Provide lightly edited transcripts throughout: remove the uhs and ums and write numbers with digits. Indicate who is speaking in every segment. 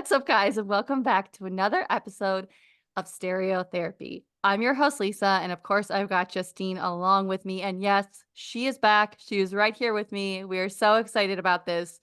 Speaker 1: What's up, guys, and welcome back to another episode of Stereotherapy. I'm your host, Lisa, and of course, I've got Justine along with me. And yes, she is back. She is right here with me. We are so excited about this.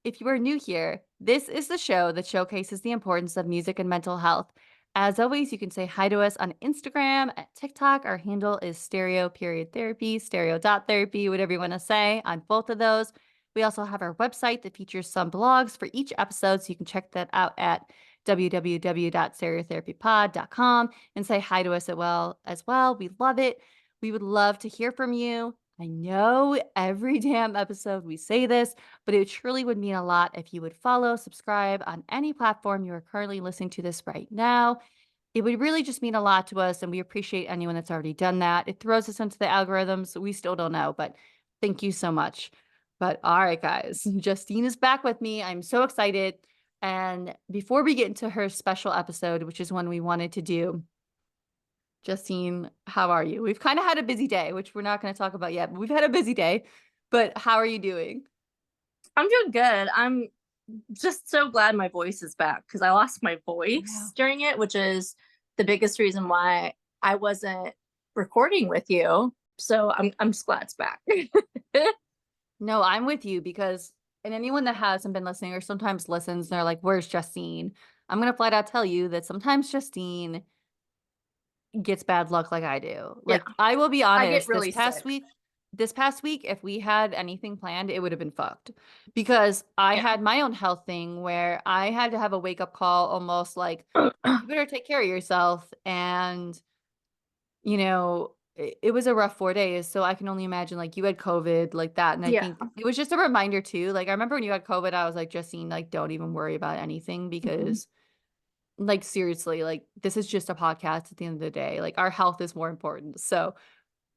Speaker 1: If you are new here, this is the show that showcases the importance of music and mental health. As always, you can say hi to us on Instagram, at TikTok. Our handle is stereo.therapy, stereo.therapy, whatever you want to say on both of those. We also have our website that features some blogs for each episode, so you can check that out at www.stereotherapypod.com and say hi to us as well. We love it. We would love to hear from you. I know every damn episode we say this, but it truly would mean a lot if you would follow, subscribe on any platform you are currently listening to this right now. It would really just mean a lot to us, and we appreciate anyone that's already done that. It throws us into the algorithms. We still don't know, but thank you so much. But all right, guys, Justine is back with me. I'm so excited. And before we get into her special episode, which is one we wanted to do, Justine, how are you? We've kind of had a busy day, which we're not going to talk about yet, but we've had a busy day. But how are you doing?
Speaker 2: I'm doing good. I'm just so glad my voice is back because I lost my
Speaker 1: Yeah.
Speaker 2: voice during it, which is the biggest reason why I wasn't recording with you. So I'm just glad it's back.
Speaker 1: No, I'm with you because, and anyone that hasn't been listening or sometimes listens, they're like, where's Justine? I'm going to flat out tell you that sometimes Justine gets bad luck like I do.
Speaker 2: Yeah,
Speaker 1: Like, I will be
Speaker 2: I get
Speaker 1: honest,
Speaker 2: really sick.
Speaker 1: this past week, if we had anything planned, it would have been fucked because I
Speaker 2: Yeah.
Speaker 1: had my own health thing where I had to have a wake up call almost like, you better take care of yourself. And, it was a rough 4 days. So I can only imagine like you had COVID like that. And I
Speaker 2: Yeah.
Speaker 1: think it was just a reminder too. Like, I remember when you had COVID, I was like, Justine, like, don't even worry about anything
Speaker 2: Mhm.
Speaker 1: because like, seriously, like, this is just a podcast at the end of the day. Like, our health is more important. So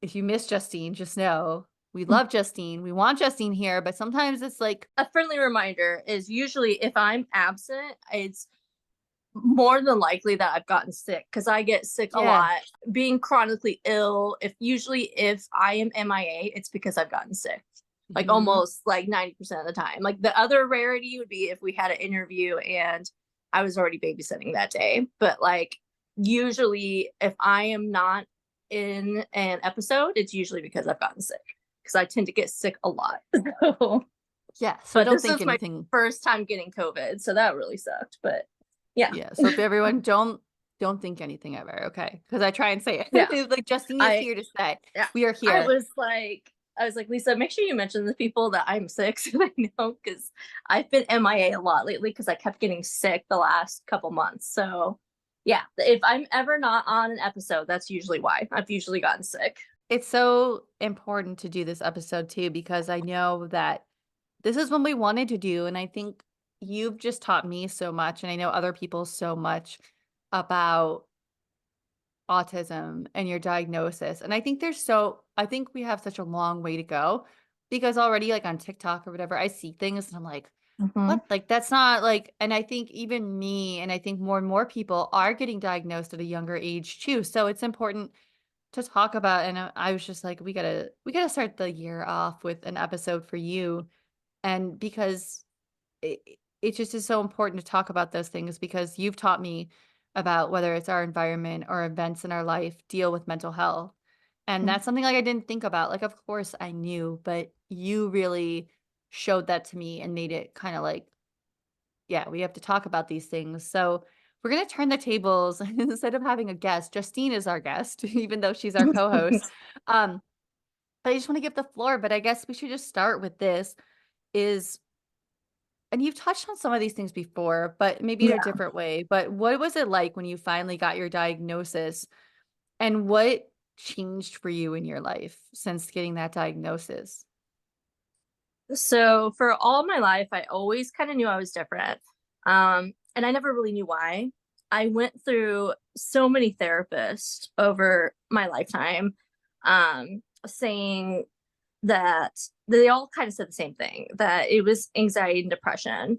Speaker 1: if you miss Justine, just know we love Justine. We want Justine here, but sometimes it's like,
Speaker 2: A friendly reminder is usually if I'm absent, it's more than likely that I've gotten sick because I get sick a
Speaker 1: yeah.
Speaker 2: lot. Being chronically ill, if I am MIA, it's because I've gotten sick. Like
Speaker 1: Mhm.
Speaker 2: almost like 90% of the time. Like the other rarity would be if we had an interview and I was already babysitting that day. But like usually if I am not in an episode, it's usually because I've gotten sick. Because I tend to get sick a lot. So,
Speaker 1: Yeah. So
Speaker 2: but
Speaker 1: don't
Speaker 2: this
Speaker 1: think
Speaker 2: was my
Speaker 1: anything.
Speaker 2: first time getting COVID. So that really sucked. But yeah.
Speaker 1: Yeah. So if everyone don't think anything ever, okay? Because I try and say it.
Speaker 2: Yeah.
Speaker 1: It's like Justine is
Speaker 2: I
Speaker 1: here to stay.
Speaker 2: Yeah.
Speaker 1: We are
Speaker 2: I
Speaker 1: here.
Speaker 2: was like, Lisa, make sure you mention the people that I'm sick so they know because I've been MIA a lot lately because I kept getting sick the last couple months. So yeah, if I'm ever not on an episode, that's usually why. I've usually gotten sick.
Speaker 1: It's so important to do this episode too, because I know that this is what we wanted to do. And I think you've just taught me so much, and I know other people so much about autism and your diagnosis. And I think we have such a long way to go because already, like on TikTok or whatever, I see things and I'm like,
Speaker 2: Mm-hmm.
Speaker 1: what? Like, that's not like, and I think even me, and I think more and more people are getting diagnosed at a younger age too. So it's important to talk about. And I was just like, we gotta start the year off with an episode for you. And because it just is so important to talk about those things because you've taught me about whether it's our environment or events in our life deal with mental health. And that's something like I didn't think about. Like, of course I knew, but you really showed that to me and made it kind of like, yeah, we have to talk about these things. So we're going to turn the tables. Instead of having a guest, Justine is our guest, even though she's our co-host. Um, but I just want to give the floor, but I guess we should just start with this is, and you've touched on some of these things before, but maybe in a
Speaker 2: Yeah.
Speaker 1: different way. But what was it like when you finally got your diagnosis, and what changed for you in your life since getting that diagnosis?
Speaker 2: So for all my life, I always kind of knew I was different. And I never really knew why. I went through so many therapists over my lifetime, saying that they all kind of said the same thing, that it was anxiety and depression.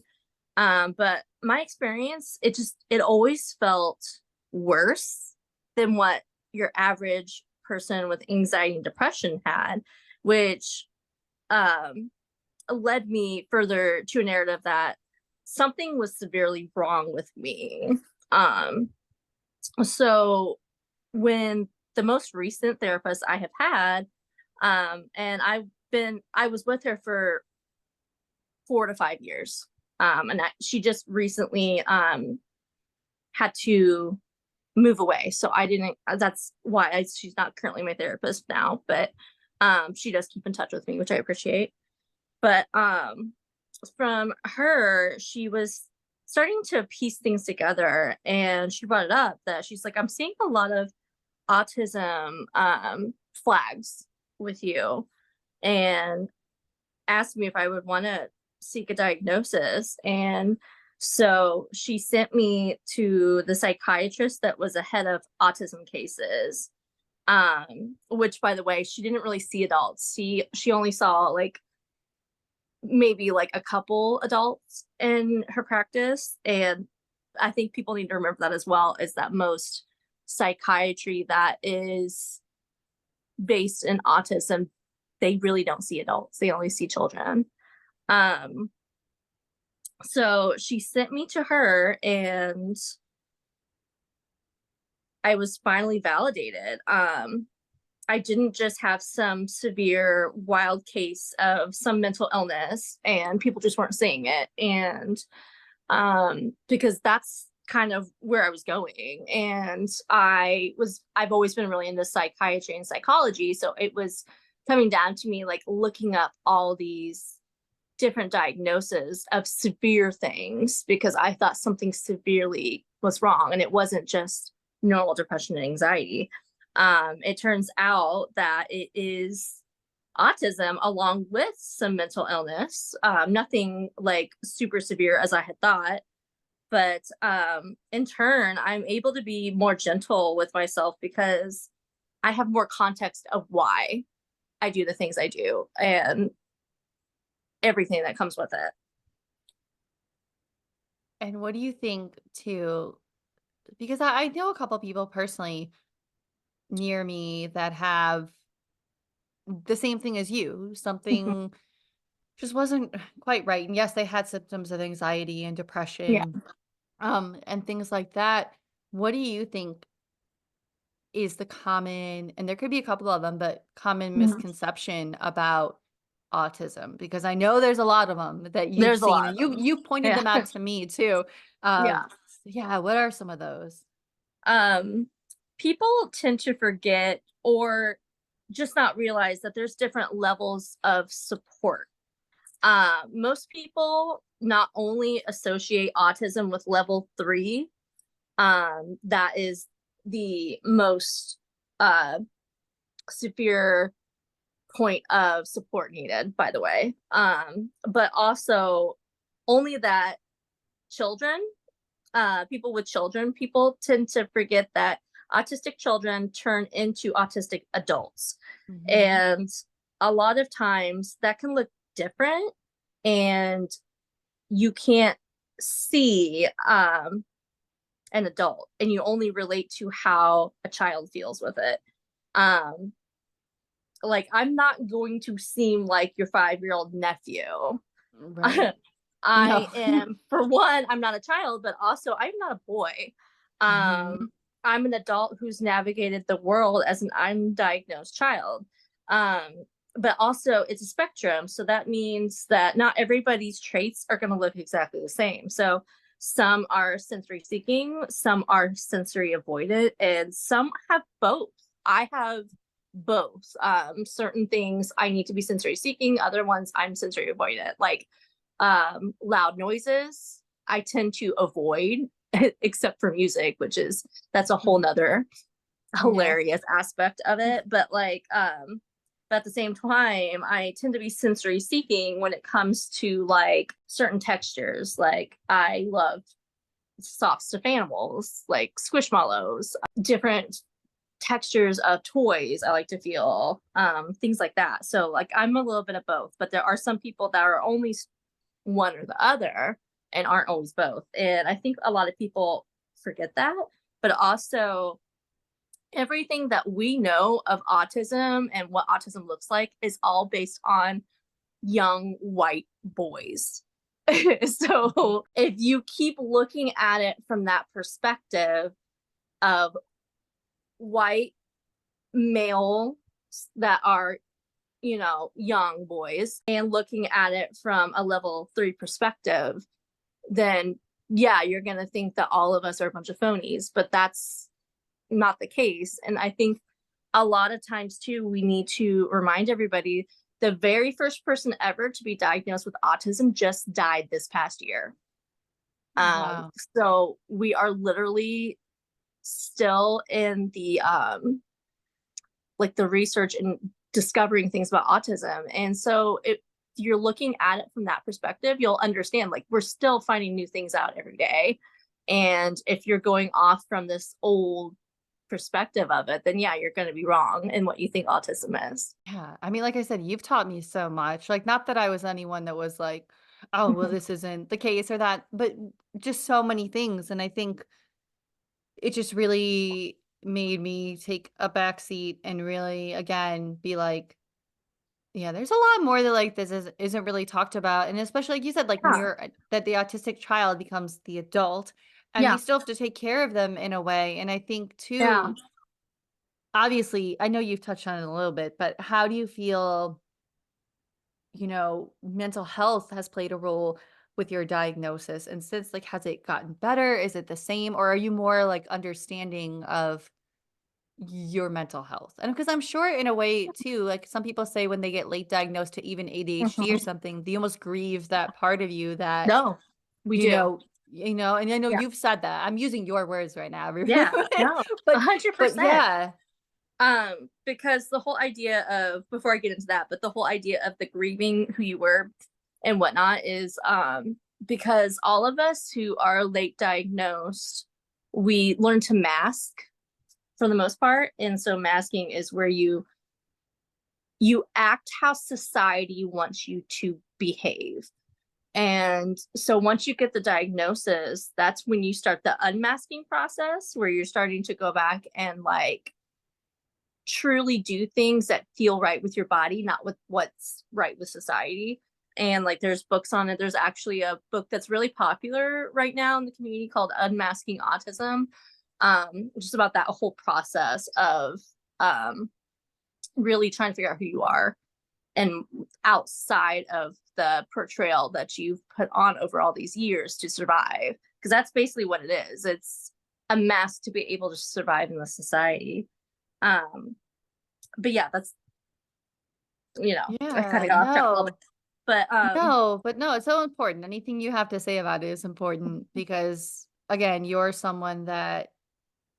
Speaker 2: But my experience, it always felt worse than what your average person with anxiety and depression had, which um led me further to a narrative that something was severely wrong with me. Um, so when the most recent therapist I have had, and I was with her for 4 to 5 years. She just recently had to move away. So I didn't, that's why she's not currently my therapist now, but she does keep in touch with me, which I appreciate. But from her, she was starting to piece things together, and she brought it up that she's like, I'm seeing a lot of autism flags with you, and asked me if I would want to seek a diagnosis. And so she sent me to the psychiatrist that was a head of autism cases. Which, by the way, she didn't really see adults. She only saw like maybe like a couple adults in her practice. And I think people need to remember that as well, is that most psychiatry that is based in autism, they really don't see adults. They only see children. Um, so she sent me to her, and I was finally validated. I didn't just have some severe wild case of some mental illness and people just weren't seeing it. And because that's kind of where I was going. And I've always been really into psychiatry and psychology. So it was coming down to me like looking up all these different diagnoses of severe things because I thought something severely was wrong. And it wasn't just normal depression and anxiety. It turns out that it is autism along with some mental illness, nothing like super severe as I had thought. But in turn, I'm able to be more gentle with myself because I have more context of why I do the things I do and everything that comes with it.
Speaker 1: And what do you think too? Because I know a couple people personally near me that have the same thing as you.
Speaker 2: Mhm.
Speaker 1: Something just wasn't quite right. And yes, they had symptoms of anxiety and
Speaker 2: Yeah.
Speaker 1: depression, and things like that. What do you think is the common, and there could be a couple of them, but common
Speaker 2: Mhm.
Speaker 1: misconception about autism? Because I know there's a lot of them that you've
Speaker 2: There's a
Speaker 1: seen,
Speaker 2: lot
Speaker 1: and
Speaker 2: of them.
Speaker 1: you pointed
Speaker 2: Yeah.
Speaker 1: them out to me too. Um,
Speaker 2: Yeah.
Speaker 1: yeah, what are some of those?
Speaker 2: Um, People tend to forget or just not realize that there's different levels of support. Most people not only associate autism with level 3, that is the most uh, severe point of support needed, by the way, but also only that children, people with children, people tend to forget that autistic children turn into autistic adults.
Speaker 1: Mhm.
Speaker 2: And a lot of times that can look different, and you can't see an adult, and you only relate to how a child feels with it. Um, like, I'm not going to seem like your 5-year-old nephew.
Speaker 1: Right. No.
Speaker 2: I am, for one, I'm not a child, but also I'm not a boy.
Speaker 1: Mhm.
Speaker 2: I'm an adult who's navigated the world as an undiagnosed child. Um, but also it's a spectrum. So that means that not everybody's traits are going to look exactly the same. So some are sensory seeking, some are sensory avoidant, and some have both. I have both. Certain things I need to be sensory seeking, other ones I'm sensory avoidant. Like loud noises I tend to avoid except for music, which is that's a whole nother
Speaker 1: Yeah.
Speaker 2: hilarious aspect of it. But like but at the same time I tend to be sensory seeking when it comes to like certain textures. Like I love soft stuffed animals like squishmallows, different textures of toys I like to feel, things like that. So like I'm a little bit of both, but there are some people that are only one or the other and aren't always both. And I think a lot of people forget that, but also everything that we know of autism and what autism looks like is all based on young white boys.
Speaker 1: Mhm.
Speaker 2: So if you keep looking at it from that perspective of white male that are, young boys, and looking at it from a level 3 perspective, then yeah, you're going to think that all of us are a bunch of phonies, but that's not the case. And I think a lot of times too, we need to remind everybody the very first person ever to be diagnosed with autism just died this past year. Um,
Speaker 1: Wow.
Speaker 2: so we are literally still in the like the research and discovering things about autism. And so if you're looking at it from that perspective, you'll understand like we're still finding new things out every day. And if you're going off from this old perspective of it, then yeah, you're going to be wrong in what you think autism is.
Speaker 1: Yeah. I mean, like I said, you've taught me so much. Like, not that I was anyone that was like, oh, well, this isn't the case or that, but just so many things. And I think it just really made me take a back seat and really, again, be like, yeah, there's a lot more that like this isn't really talked about. And especially like you said, like when
Speaker 2: Yeah.
Speaker 1: you're that the autistic child becomes the adult and you
Speaker 2: Yeah.
Speaker 1: still have to take care of them in a way. And I think
Speaker 2: Yeah.
Speaker 1: too, obviously, I know you've touched on it a little bit, but how do you feel, mental health has played a role with your diagnosis? And since like has it gotten better? Is it the same? Or are you more like understanding of your mental health? And because I'm sure in a way too, like some people say when they get late diagnosed to even ADHD or
Speaker 2: Mhm.
Speaker 1: something, they almost grieve that part of you that,
Speaker 2: No, we
Speaker 1: you
Speaker 2: do.
Speaker 1: know, and I know
Speaker 2: Yeah.
Speaker 1: you've said that. I'm using your words right now.
Speaker 2: Yeah. No, a
Speaker 1: but
Speaker 2: hundred
Speaker 1: but
Speaker 2: percent.
Speaker 1: yeah.
Speaker 2: Because the whole idea of, before I get into that, but the whole idea of the grieving who you were and whatnot is because all of us who are late diagnosed, we learn to mask for the most part. And so masking is where you act how society wants you to behave. And so once you get the diagnosis, that's when you start the unmasking process where you're starting to go back and like truly do things that feel right with your body, not with what's right with society. And like there's books on it. There's actually a book that's really popular right now in the community called Unmasking Autism, just about that whole process of um, really trying to figure out who you are and outside of the portrayal that you've put on over all these years to survive. Because that's basically what it is. It's a mask to be able to survive in the society. Um, but yeah, that's I kind of
Speaker 1: Yeah,
Speaker 2: got off track a little bit.
Speaker 1: no.
Speaker 2: But
Speaker 1: No, but no, it's so important. Anything you have to say about it is important because, again, you're someone that,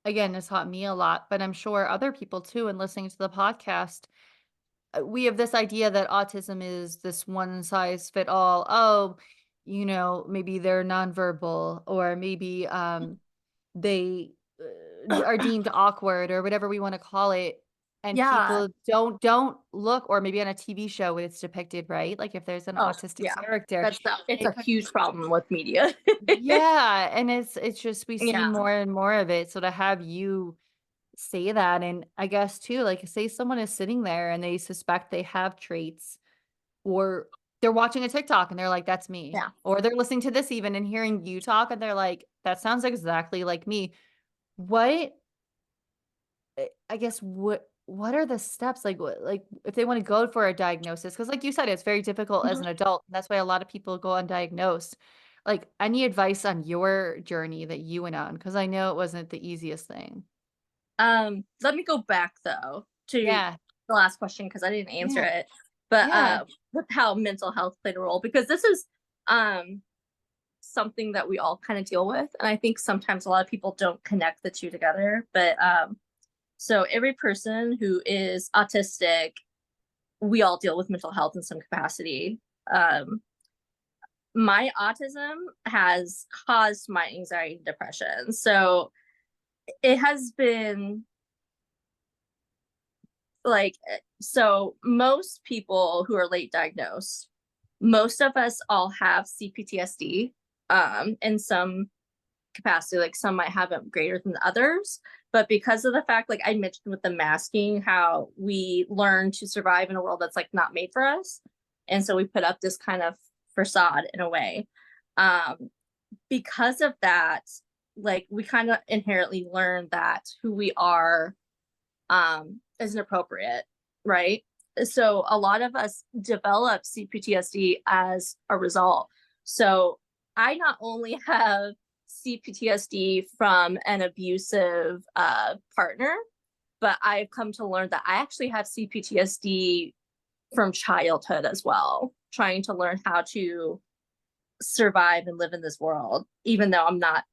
Speaker 1: again, has taught me a lot, but I'm sure other people too. And listening to the podcast, we have this idea that autism is this one size fit all. Oh, maybe they're nonverbal or maybe they, are deemed awkward or whatever we wanna call it, and
Speaker 2: yeah.
Speaker 1: people don't look or maybe on a TV show when it's depicted, right? Like, if there's an
Speaker 2: Oh
Speaker 1: autistic
Speaker 2: yeah.
Speaker 1: character,
Speaker 2: It's
Speaker 1: it
Speaker 2: a
Speaker 1: ki
Speaker 2: huge problem with media.
Speaker 1: yeah, and it's just we see
Speaker 2: Yeah.
Speaker 1: more and more of it, so to have you say that, and I guess too, like, say someone is sitting there and they suspect they have traits, or they're watching a TikTok and they're like, "That's me,"
Speaker 2: Yeah.
Speaker 1: or they're listening to this even and hearing you talk and they're like, "That sounds exactly like me." What I guess what are the steps? Like, what like, if they wanna go for a diagnosis? Because, like you said, it's very difficult as
Speaker 2: Mhm.
Speaker 1: an adult, and that's why a lot of people go undiagnosed. Like, any advice on your journey that you went on? Because I know it wasn't the easiest thing.
Speaker 2: Let me go back though to
Speaker 1: Yeah.
Speaker 2: the last question because I didn't answer
Speaker 1: Yeah.
Speaker 2: it. But
Speaker 1: Yeah.
Speaker 2: with how mental health played a role, because this is um something that we all kind of deal with. And I think sometimes a lot of people don't connect the two together. But so every person who is autistic, we all deal with mental health in some capacity. Um, my autism has caused my anxiety and depression. So it has been like, so most people who are late diagnosed, most of us all have CPTSD in some capacity. Like some might have it greater than others. But because of the fact, like I mentioned with the masking, how we learn to survive in a world that's like not made for us. And so we put up this kind of facade in a way. Um, because of that, like we kind of inherently learn that who we are isn't appropriate, right? So a lot of us develop CPTSD as a result. So I not only have CPTSD from an abusive partner, but I've come to learn that I actually have CPTSD from childhood as well, trying to learn how to survive and live in this world, even though I'm not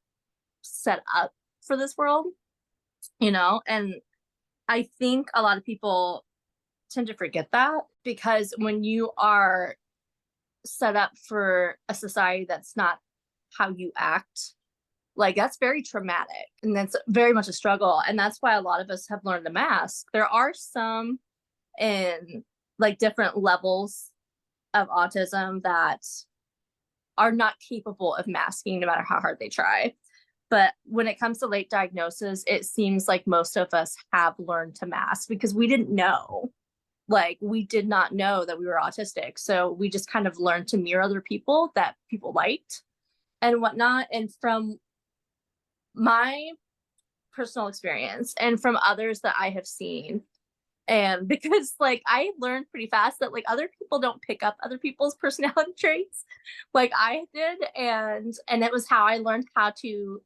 Speaker 2: set up for this world, you know? And I think a lot of people tend to forget that because when you are set up for a society that's not how you act, like that's very traumatic and that's very much a struggle. And that's why a lot of us have learned to mask. There are some in like different levels of autism that are not capable of masking no matter how hard they try. But when it comes to late diagnosis, it seems like most of us have learned to mask because we didn't know. Like, we did not know that we were autistic. So we just kind of learned to mirror other people that people liked and whatnot. And from my personal experience and from others that I have seen, and because like I learned pretty fast that like other people don't pick up other people's personality traits like I did, and it was how I learned how to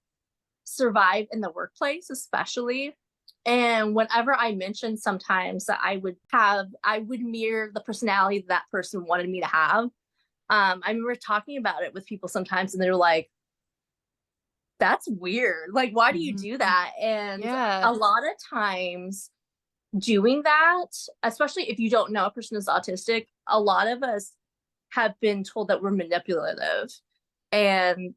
Speaker 2: survive in the workplace, especially. And whenever I mentioned sometimes that I would mirror the personality that person wanted me to have. I remember talking about it with people sometimes, and they're like, "That's weird. Like, why do you
Speaker 1: Mhm.
Speaker 2: do that?" And
Speaker 1: Yeah.
Speaker 2: a lot of times, doing that, especially if you don't know a person is autistic, a lot of us have been told that we're manipulative, and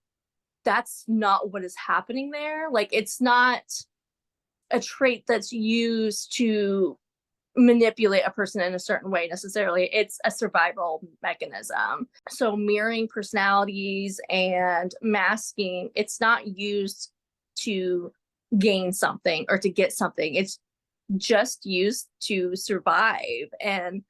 Speaker 2: that's not what is happening there. Like, it's not a trait that's used to manipulate a person in a certain way necessarily. It's a survival mechanism. So mirroring personalities and masking, it's not used to gain something or to get something. It's just used to survive and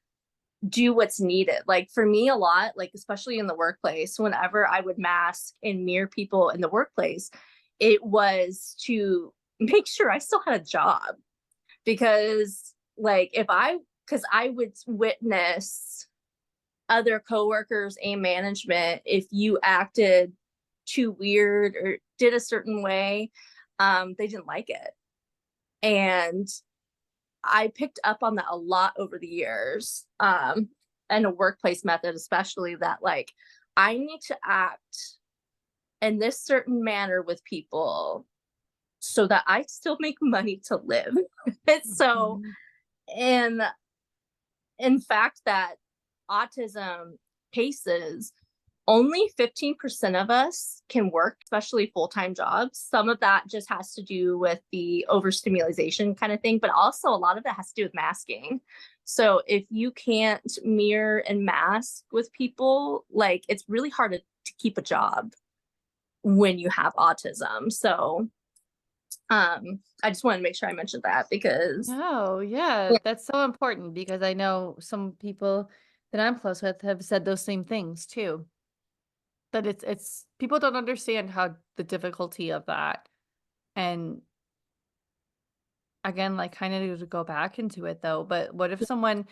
Speaker 2: do what's needed. Like for me, a lot, like especially in the workplace, whenever I would mask and mirror people in the workplace, it was to make sure I still had a job. Because, like, because I would witness other coworkers and management if you acted too weird or did a certain way, they didn't like it. And I picked up on that a lot over the years, and a workplace method, especially that like I need to act in this certain manner with people so that I still make money to live. So,
Speaker 1: Mhm.
Speaker 2: and in fact, that autism cases, only 15% of us can work, especially full time jobs. Some of that just has to do with the overstimulation kind of thing, but also a lot of it has to do with masking. So if you can't mirror and mask with people, like it's really hard to keep a job when you have autism. So I just wanted to make sure I mentioned that because
Speaker 1: No, yeah, that's so important because I know some people that I'm close with have said those same things too. That it's people don't understand how the difficulty of that. And again, like kind of to go back into it though, but what if someone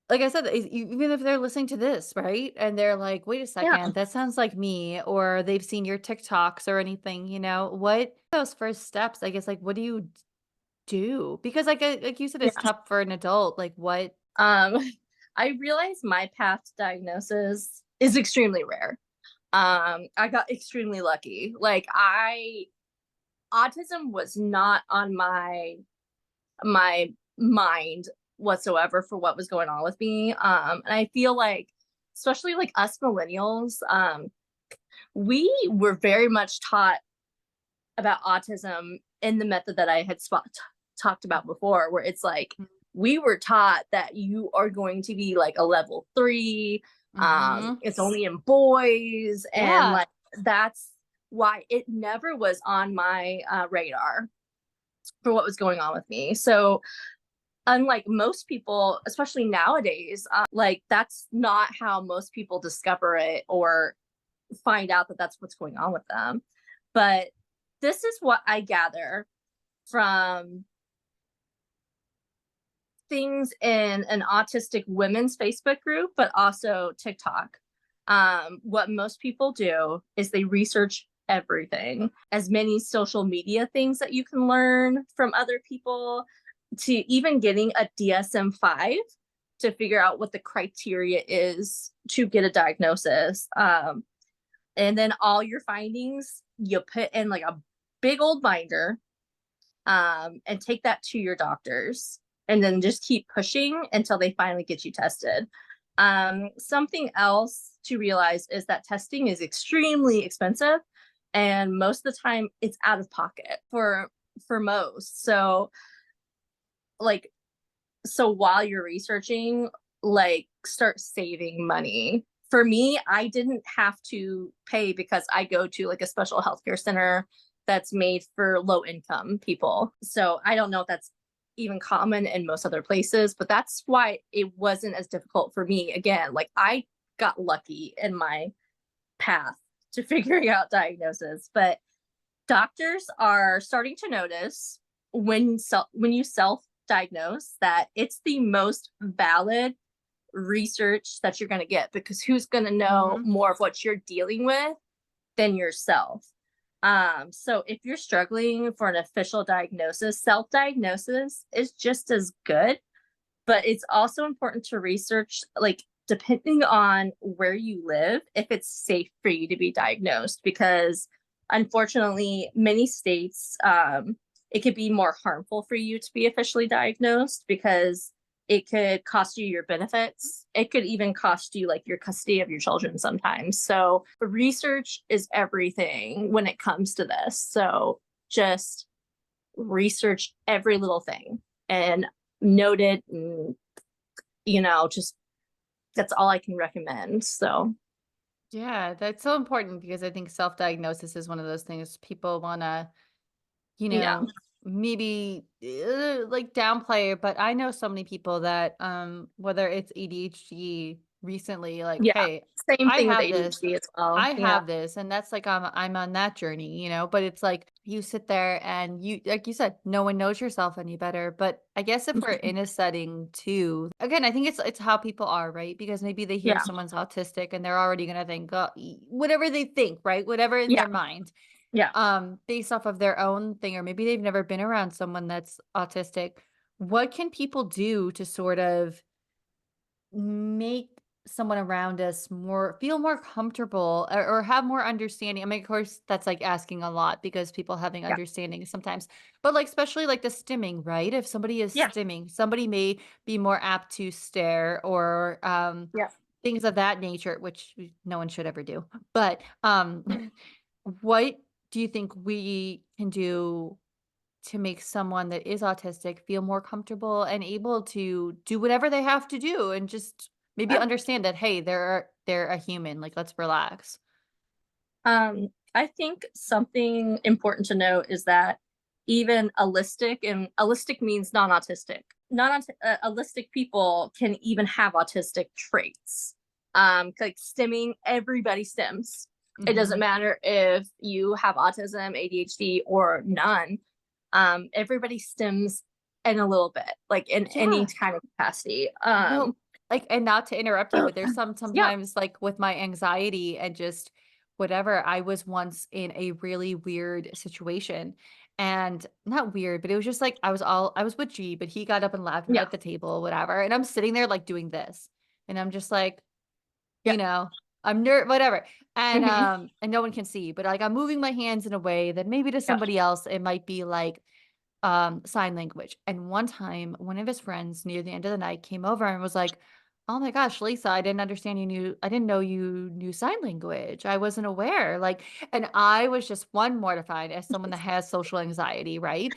Speaker 1: like I said, even if they're listening to this, right? And they're like, "Wait a
Speaker 2: yeah,
Speaker 1: second, that sounds like me," or they've seen your TikToks or anything, what those first steps, I guess, like, what do you do? Because, like you said, it's
Speaker 2: yeah.
Speaker 1: tough for an adult, like, what
Speaker 2: Um, I realize my path to diagnosis is extremely rare. I got extremely lucky. Like I autism was not on my mind whatsoever for what was going on with me. And I feel like especially like us millennials, we were very much taught about autism in the method that I had talked about before, where it's like we were taught that you are going to be like a level 3.
Speaker 1: Mhm.
Speaker 2: It's only in boys, and
Speaker 1: Yeah.
Speaker 2: like that's why it never was on my radar for what was going on with me. So unlike most people, especially nowadays, like that's not how most people discover it or find out that that's what's going on with them. But this is what I gather from things in an autistic women's Facebook group, but also TikTok. What most people do is they research everything, as many social media things that you can learn from other people, to even getting a DSM-5 to figure out what the criteria is to get a diagnosis. And then all your findings you put in like a big old binder, and take that to your doctors, and then just keep pushing until they finally get you tested. Something else to realize is that testing is extremely expensive, and most of the time it's out of pocket for most. So like, so while you're researching, like, start saving money. For me, I didn't have to pay because I go to like a special healthcare center that's made for low income people. So I don't know if that's even common in most other places, but that's why it wasn't as difficult for me. Again, like, I got lucky in my path to figuring out diagnosis, but doctors are starting to notice when you self diagnose that it's the most valid research that you're going to get, because who's going to know
Speaker 1: Mm-hmm.
Speaker 2: more of what you're dealing with than yourself. So if you're struggling for an official diagnosis, self-diagnosis is just as good, but it's also important to research, like, depending on where you live, if it's safe for you to be diagnosed, because unfortunately many states, it could be more harmful for you to be officially diagnosed, because it could cost you your benefits. It could even cost you like your custody of your children sometimes. So research is everything when it comes to this. So just research every little thing and note it, and just, that's all I can recommend. So
Speaker 1: Yeah, that's so important because I think self-diagnosis is one of those things people want to, you
Speaker 2: yeah,
Speaker 1: know, maybe like downplay it, but I know so many people that whether it's ADHD recently, like,
Speaker 2: yeah,
Speaker 1: hey,
Speaker 2: same
Speaker 1: I
Speaker 2: thing with
Speaker 1: have this,
Speaker 2: ADHD as well.
Speaker 1: I
Speaker 2: Yeah,
Speaker 1: have this, and that's like I'm on that journey, but it's like you sit there and you like you said, no one knows yourself any better. But I guess if we're in a setting too, again, I think it's how people are, right? Because maybe they hear
Speaker 2: yeah,
Speaker 1: someone's autistic and they're already gonna think whatever they think, right? Whatever in
Speaker 2: yeah,
Speaker 1: their mind,
Speaker 2: yeah.
Speaker 1: based off of their own thing, or maybe they've never been around someone that's autistic. What can people do to sort of make someone around us feel more comfortable, or have more understanding? I mean, of course, that's like asking a lot because people having
Speaker 2: Yeah,
Speaker 1: understanding sometimes, but like, especially like the stimming, right? If somebody is
Speaker 2: yeah,
Speaker 1: stimming, somebody may be more apt to stare, or
Speaker 2: yeah.
Speaker 1: things of that nature, which no one should ever do. But what do you think we can do to make someone that is autistic feel more comfortable and able to do whatever they have to do, and just maybe
Speaker 2: Yeah.
Speaker 1: understand that, hey, they're a human, like, let's relax.
Speaker 2: I think something important to note is that even allistic, and allistic means non-autistic. Non-allistic people can even have autistic traits. Like stimming, everybody stims. It doesn't
Speaker 1: Mhm.
Speaker 2: matter if you have autism, ADHD, or none. Everybody stims in a little bit, like in any
Speaker 1: Yeah.
Speaker 2: kind of capacity.
Speaker 1: No, like, and not to interrupt you, but there's
Speaker 2: Yeah,
Speaker 1: sometimes, like, with my anxiety and just whatever, I was once in a really weird situation, and not weird, but it was just like I was with G, but he got up and left, we were
Speaker 2: yeah,
Speaker 1: at the table, whatever, and I'm sitting there, like, doing this, and I'm just like,
Speaker 2: yeah.
Speaker 1: you know, I'm whatever,
Speaker 2: Hmm.
Speaker 1: and no one can see, but, like, I'm moving my hands in a way that maybe to
Speaker 2: Yeah,
Speaker 1: somebody else, it might be like sign language. And one time, one of his friends near the end of the night came over and was like, "Oh my gosh, Lisa, I didn't know you knew sign language. I wasn't aware." Like, and I was just one mortified as someone that has social anxiety, right?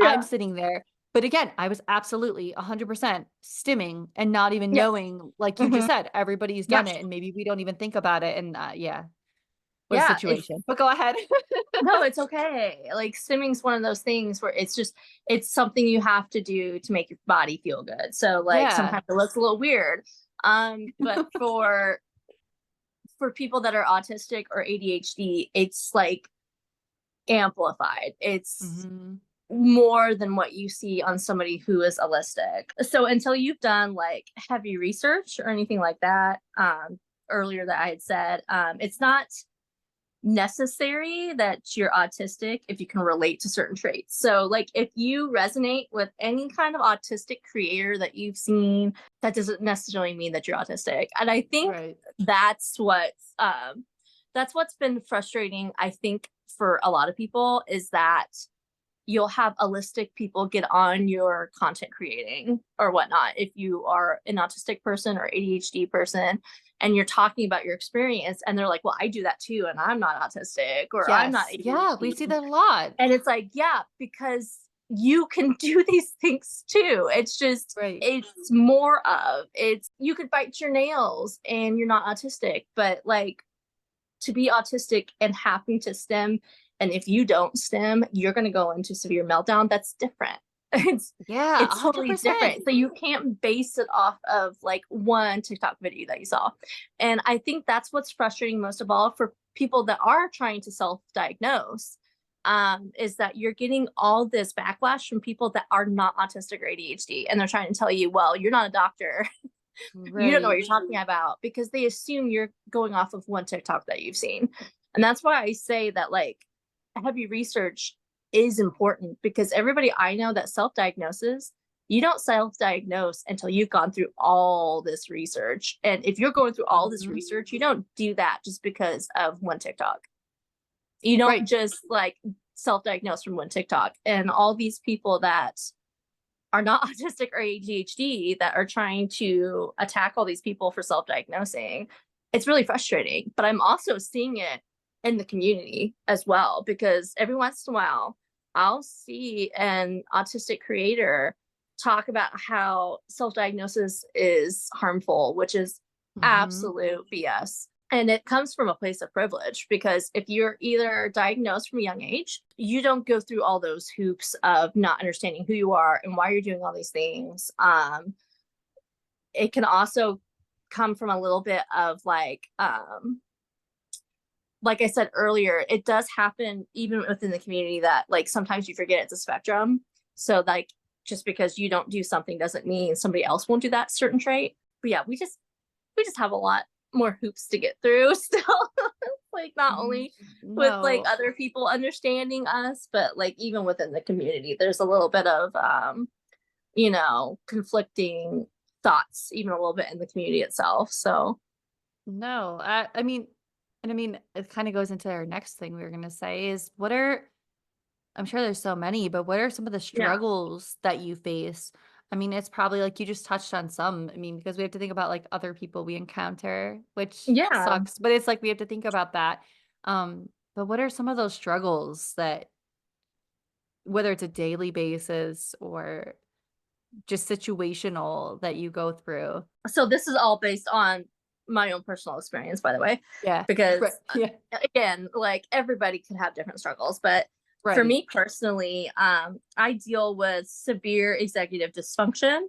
Speaker 1: I'm
Speaker 2: yeah,
Speaker 1: sitting there. But again, I was absolutely 100% stimming and not even
Speaker 2: yeah.
Speaker 1: knowing, like you
Speaker 2: Hmm.
Speaker 1: just said, everybody's
Speaker 2: Yeah,
Speaker 1: done it and maybe we don't even think about it. And yeah, what a
Speaker 2: yeah.
Speaker 1: situation. But go ahead.
Speaker 2: No, it's okay. Like stimming's one of those things where it's something you have to do to make your body feel good. So like
Speaker 1: Yeah.
Speaker 2: sometimes it looks a little weird. But for people that are autistic or ADHD, it's like amplified. It's
Speaker 1: Mhm.
Speaker 2: more than what you see on somebody who is allistic. So until you've done like heavy research or anything like that, earlier that I had said, it's not necessary that you're autistic if you can relate to certain traits. So, like, if you resonate with any kind of autistic creator that you've seen, that doesn't necessarily mean that you're autistic. And I think
Speaker 1: Right.
Speaker 2: that's what's been frustrating. I think for a lot of people is that you'll have allistic people get on your content creating or whatnot if you are an autistic person or ADHD person and you're talking about your experience and they're like, well, I do that too and I'm not autistic or I'm not
Speaker 1: Yes. Yeah, we
Speaker 2: ADHD.
Speaker 1: see that a lot.
Speaker 2: And it's like, yeah, because you can do these things too. It's just
Speaker 1: Right.
Speaker 2: it's more of it's you could bite your nails and you're not autistic, but like to be autistic and having to stem, and if you don't stem you're going to go into severe meltdown, that's different. it's
Speaker 1: Yeah,
Speaker 2: it's totally
Speaker 1: 100%.
Speaker 2: different, so you can't base it off of like one TikTok video that you saw. And I think that's what's frustrating most of all for people that are trying to self-diagnose, is that you're getting all this backlash from people that are not autistic or ADHD, and they're trying to tell you, well, you're not a doctor. You don't know what
Speaker 1: Right.
Speaker 2: you're talking about because they assume you're going off of one TikTok that you've seen. And that's why I say that like heavy research is important because everybody I know that self-diagnoses, you don't self-diagnose until you've gone through all this research. And if you're going through all this
Speaker 1: Mhm.
Speaker 2: research, you don't do that just because of one TikTok. You don't
Speaker 1: Right.
Speaker 2: just like self-diagnose from one TikTok. And all these people that are not autistic or ADHD that are trying to attack all these people for self-diagnosing. It's really frustrating, but I'm also seeing it in the community as well because every once in a while I'll see an autistic creator talk about how self-diagnosis is harmful, which is
Speaker 1: Mhm.
Speaker 2: absolute BS. And it comes from a place of privilege because if you're either diagnosed from a young age, you don't go through all those hoops of not understanding who you are and why you're doing all these things. It can also come from a little bit of like I said earlier, it does happen even within the community that like sometimes you forget it's a spectrum. So like just because you don't do something doesn't mean somebody else won't do that certain trait. But yeah, we just have a lot more hoops to get through still. Like not
Speaker 1: Mhm.
Speaker 2: only with like
Speaker 1: No.
Speaker 2: other people understanding us, but like even within the community, there's a little bit of conflicting thoughts, even a little bit in the community itself. So
Speaker 1: No. I mean, it kinda goes into our next thing we were gonna say is what are I'm sure there's so many, but what are some of the
Speaker 2: yeah.
Speaker 1: struggles that you face? I mean, it's probably like you just touched on some. I mean, because we have to think about like other people we encounter, which
Speaker 2: Yeah.
Speaker 1: sucks, but it's like we have to think about that. But what are some of those struggles that whether it's a daily basis or just situational that you go through?
Speaker 2: So this is all based on my own personal experience, by the way,
Speaker 1: Yeah. Right.
Speaker 2: because
Speaker 1: Yeah.
Speaker 2: again, like everybody can have different struggles, but for
Speaker 1: Right.
Speaker 2: me personally, I deal with severe executive dysfunction,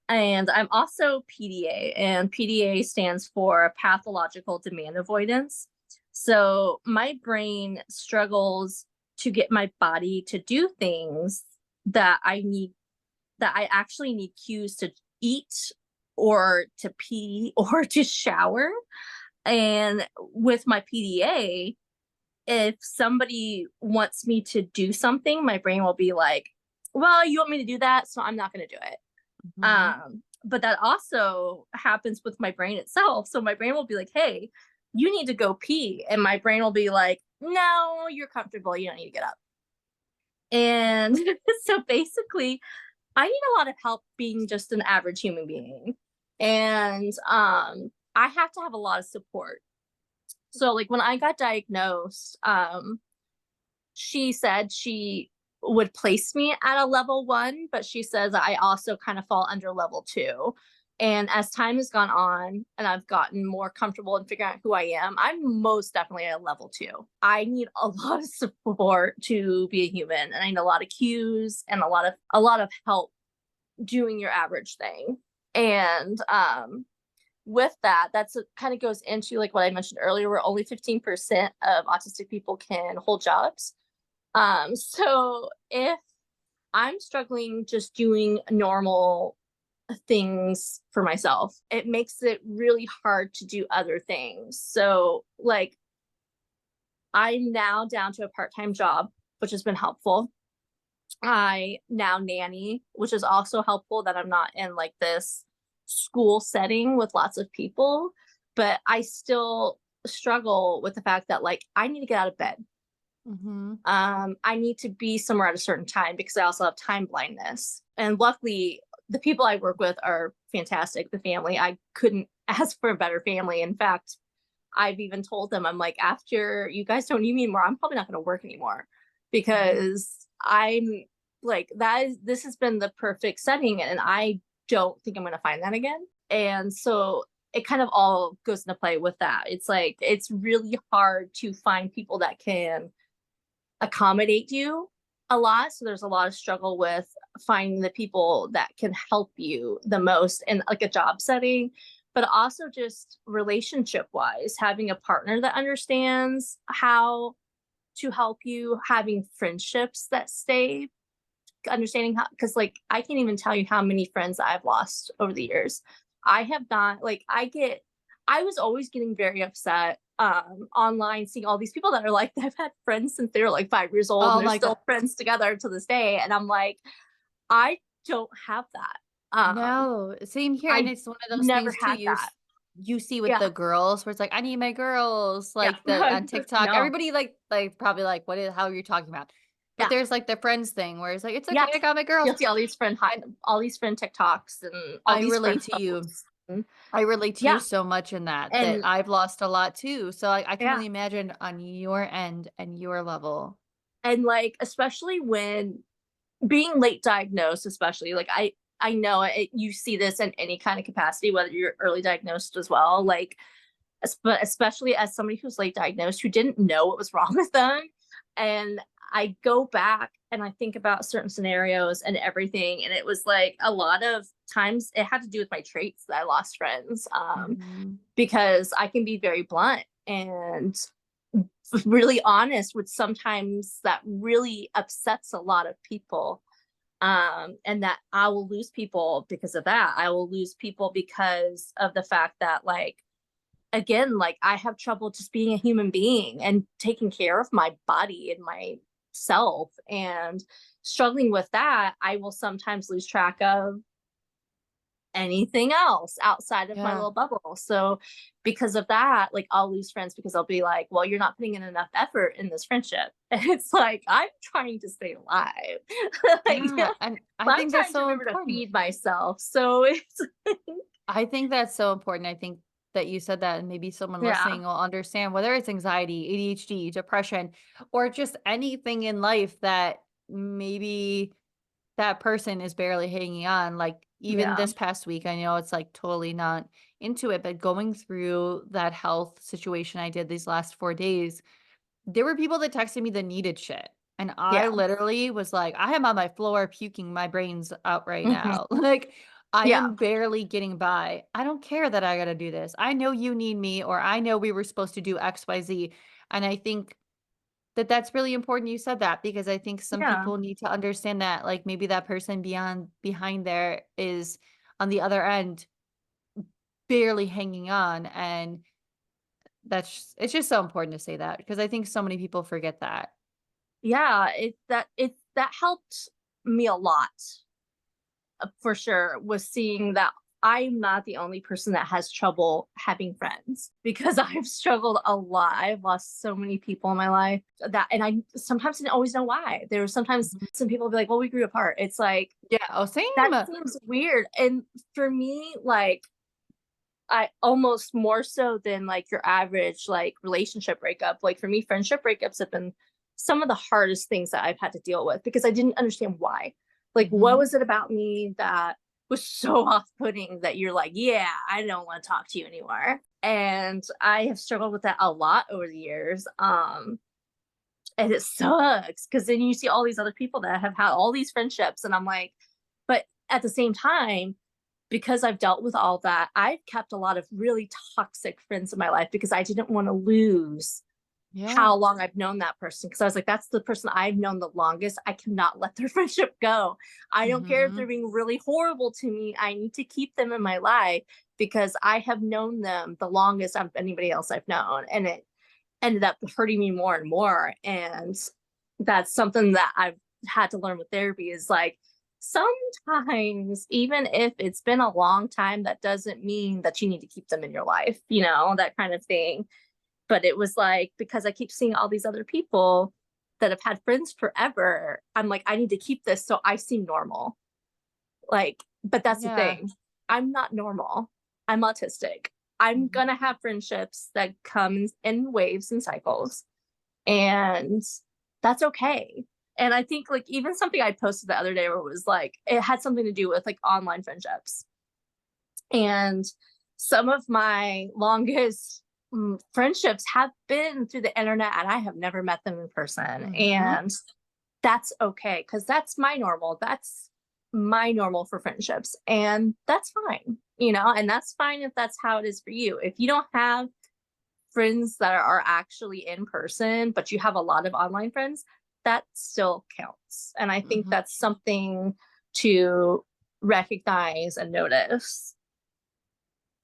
Speaker 2: and I'm also PDA, and PDA stands for pathological demand avoidance. So my brain struggles to get my body to do things that I need that I actually need cues to eat or to pee or to shower. And with my PDA, if somebody wants me to do something, my brain will be like, well, you want me to do that, so I'm not going to do it.
Speaker 1: Mhm.
Speaker 2: But that also happens with my brain itself. So my brain will be like, hey, you need to go pee. And my brain will be like, no, you're comfortable. You don't need to get up. And so basically, I need a lot of help being just an average human being. And I have to have a lot of support. So like when I got diagnosed, she said she would place me at a level 1, but she says I also kind of fall under level 2. And as time has gone on and I've gotten more comfortable in figuring out who I am, I'm most definitely at level 2. I need a lot of support to be a human, and I need a lot of cues and a lot of help doing your average thing. And with that, that's kind of goes into like what I mentioned earlier, where only 15% of autistic people can hold jobs. So if I'm struggling just doing normal things for myself, it makes it really hard to do other things. So, like, I'm now down to a part time job, which has been helpful. I now nanny, which is also helpful that I'm not in like this school setting with lots of people, but I still struggle with the fact that like I need to get out of bed.
Speaker 1: Mhm.
Speaker 2: I need to be somewhere at a certain time because I also have time blindness. And luckily, the people I work with are fantastic. The family, I couldn't ask for a better family. In fact, I've even told them, I'm like, after you guys don't need me anymore, I'm probably not going to work anymore
Speaker 1: Mhm.
Speaker 2: because I'm like, this has been the perfect setting. And I don't think I'm going to find that again. And so it kind of all goes into play with that. It's like, it's really hard to find people that can accommodate you a lot. So there's a lot of struggle with finding the people that can help you the most in like a job setting, but also just relationship wise, having a partner that understands how to help you, having friendships that stay, understanding how, because like I can't even tell you how many friends I've lost over the years. I have not like I was always getting very upset online seeing all these people that are like I've had friends since they were like 5 years old and
Speaker 1: Oh
Speaker 2: they're
Speaker 1: my god.
Speaker 2: still friends together to this day. And I'm like, I don't have that.
Speaker 1: No, same here, and
Speaker 2: I
Speaker 1: it's one of those
Speaker 2: never
Speaker 1: things too,
Speaker 2: had that.
Speaker 1: you see with
Speaker 2: Yeah.
Speaker 1: the girls where it's like, "I need my girls,"
Speaker 2: Yeah.
Speaker 1: like, the on TikTok,
Speaker 2: No.
Speaker 1: everybody, like, probably like, "What is how you're talking about?" But
Speaker 2: Yeah.
Speaker 1: there's, like, the friends thing where it's like, "It's okay,
Speaker 2: Yes.
Speaker 1: I got my girls,"
Speaker 2: You'll see
Speaker 1: and
Speaker 2: all these friend TikToks and all
Speaker 1: I
Speaker 2: these friend
Speaker 1: relate to you.
Speaker 2: posts. And
Speaker 1: I relate to you
Speaker 2: yeah.
Speaker 1: so much in that
Speaker 2: And
Speaker 1: I've lost a lot too, so I can
Speaker 2: yeah.
Speaker 1: only imagine on your end and your level.
Speaker 2: And like especially when being late diagnosed, especially like I know it, you see this in any kind of capacity, whether you're early diagnosed as well. Like, but especially as somebody who's late diagnosed who didn't know what was wrong with them, and I go back and I think about certain scenarios and everything, and it was like a lot of times it had to do with my traits that I lost friends,
Speaker 1: Mhm.
Speaker 2: because I can be very blunt and really honest with sometimes that really upsets a lot of people, and that I will lose people because of that. I will lose people because of the fact that like again, like I have trouble just being a human being and taking care of my body and myself, and struggling with that, I will sometimes lose track of anything else outside of my
Speaker 1: Yeah.
Speaker 2: little bubble. So because of that, like I'll lose friends because I'll be like, well, you're not putting in enough effort in this friendship. And it's like, I'm trying to stay alive. Like,
Speaker 1: Yeah, and I
Speaker 2: I'm
Speaker 1: think that's
Speaker 2: trying to
Speaker 1: so
Speaker 2: remember to
Speaker 1: important.
Speaker 2: feed myself. So it's
Speaker 1: I think that's so important. I think that you said that, and maybe someone
Speaker 2: yeah.
Speaker 1: listening will understand whether it's anxiety, ADHD, depression, or just anything in life that maybe that person is barely hanging on. Like even
Speaker 2: Yeah.
Speaker 1: this past week, I know it's like totally not into it, but going through that health situation I did these last 4 days, there were people that texted me that needed shit. And I
Speaker 2: Yeah.
Speaker 1: literally was like, I am on my floor puking my brains out right
Speaker 2: Mhm.
Speaker 1: now. Like, I
Speaker 2: Yeah.
Speaker 1: am barely getting by. I don't care that I got to do this. I know you need me, or I know we were supposed to do XYZ. And I think that that's really important you said that because I think some
Speaker 2: Yeah.
Speaker 1: people need to understand that, like, maybe that person beyond behind there is on the other end barely hanging on. And it's just so important to say that because I think so many people forget that.
Speaker 2: Yeah. It that helped me a lot, for sure, was seeing that I'm not the only person that has trouble having friends because I've struggled a lot. I've lost so many people in my life that, and I sometimes didn't always know why. There were sometimes
Speaker 1: Mhm.
Speaker 2: some people be like, well, we grew apart. It's like,
Speaker 1: Yeah. Oh, same.
Speaker 2: that seems weird. And for me, like, I almost more so than like your average like relationship breakup. Like for me, friendship breakups have been some of the hardest things that I've had to deal with because I didn't understand why. Like, what
Speaker 1: Mhm.
Speaker 2: was it about me that was so off-putting that you're like, yeah, I don't want to talk to you anymore. And I have struggled with that a lot over the years. And it sucks because then you see all these other people that have had all these friendships, and I'm like, but at the same time, because I've dealt with all that, I've kept a lot of really toxic friends in my life because I didn't want to lose
Speaker 1: Yeah.
Speaker 2: how long I've known that person. Because I was like, that's the person I've known the longest. I cannot let their friendship go. I don't care if they're
Speaker 1: Mhm.
Speaker 2: being really horrible to me. I need to keep them in my life because I have known them the longest of anybody else I've known. And it ended up hurting me more and more. And that's something that I've had to learn with therapy is like, sometimes, even if it's been a long time, that doesn't mean that you need to keep them in your life, that kind of thing. But it was like, because I keep seeing all these other people that have had friends forever, I'm like, I need to keep this so I seem normal. Like, but that's the
Speaker 1: Yeah.
Speaker 2: thing. I'm not normal. I'm autistic. I'm
Speaker 1: Mhm.
Speaker 2: gonna have friendships that comes in waves and cycles. And that's okay. And I think like even something I posted the other day where it was like it had something to do with like online friendships. And some of my longest friendships have been through the internet and I have never met them in person.
Speaker 1: Mhm.
Speaker 2: And that's okay because that's my normal. That's my normal for friendships. And that's fine, and that's fine if that's how it is for you. If you don't have friends that are actually in person, but you have a lot of online friends, that still counts. And I think
Speaker 1: Mhm.
Speaker 2: that's something to recognize and notice.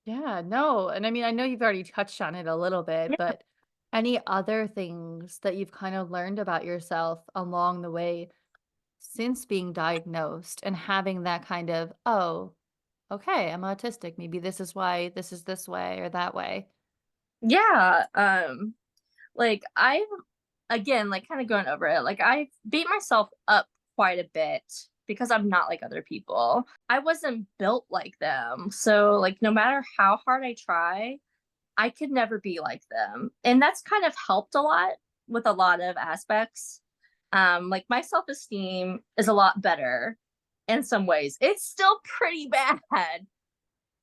Speaker 1: Yeah, no, and I mean, I know you've already touched on it a little bit,
Speaker 2: Yeah.
Speaker 1: but any other things that you've kind of learned about yourself along the way since being diagnosed and having that kind of, "Oh, okay, I'm autistic. Maybe this is why this is this way or that way."
Speaker 2: Yeah. Like I've again, like kind of going over it, like I beat myself up quite a bit because I'm not like other people. I wasn't built like them. So like no matter how hard I try, I could never be like them. And that's kind of helped a lot with a lot of aspects. Like my self-esteem is a lot better in some ways. It's still pretty bad.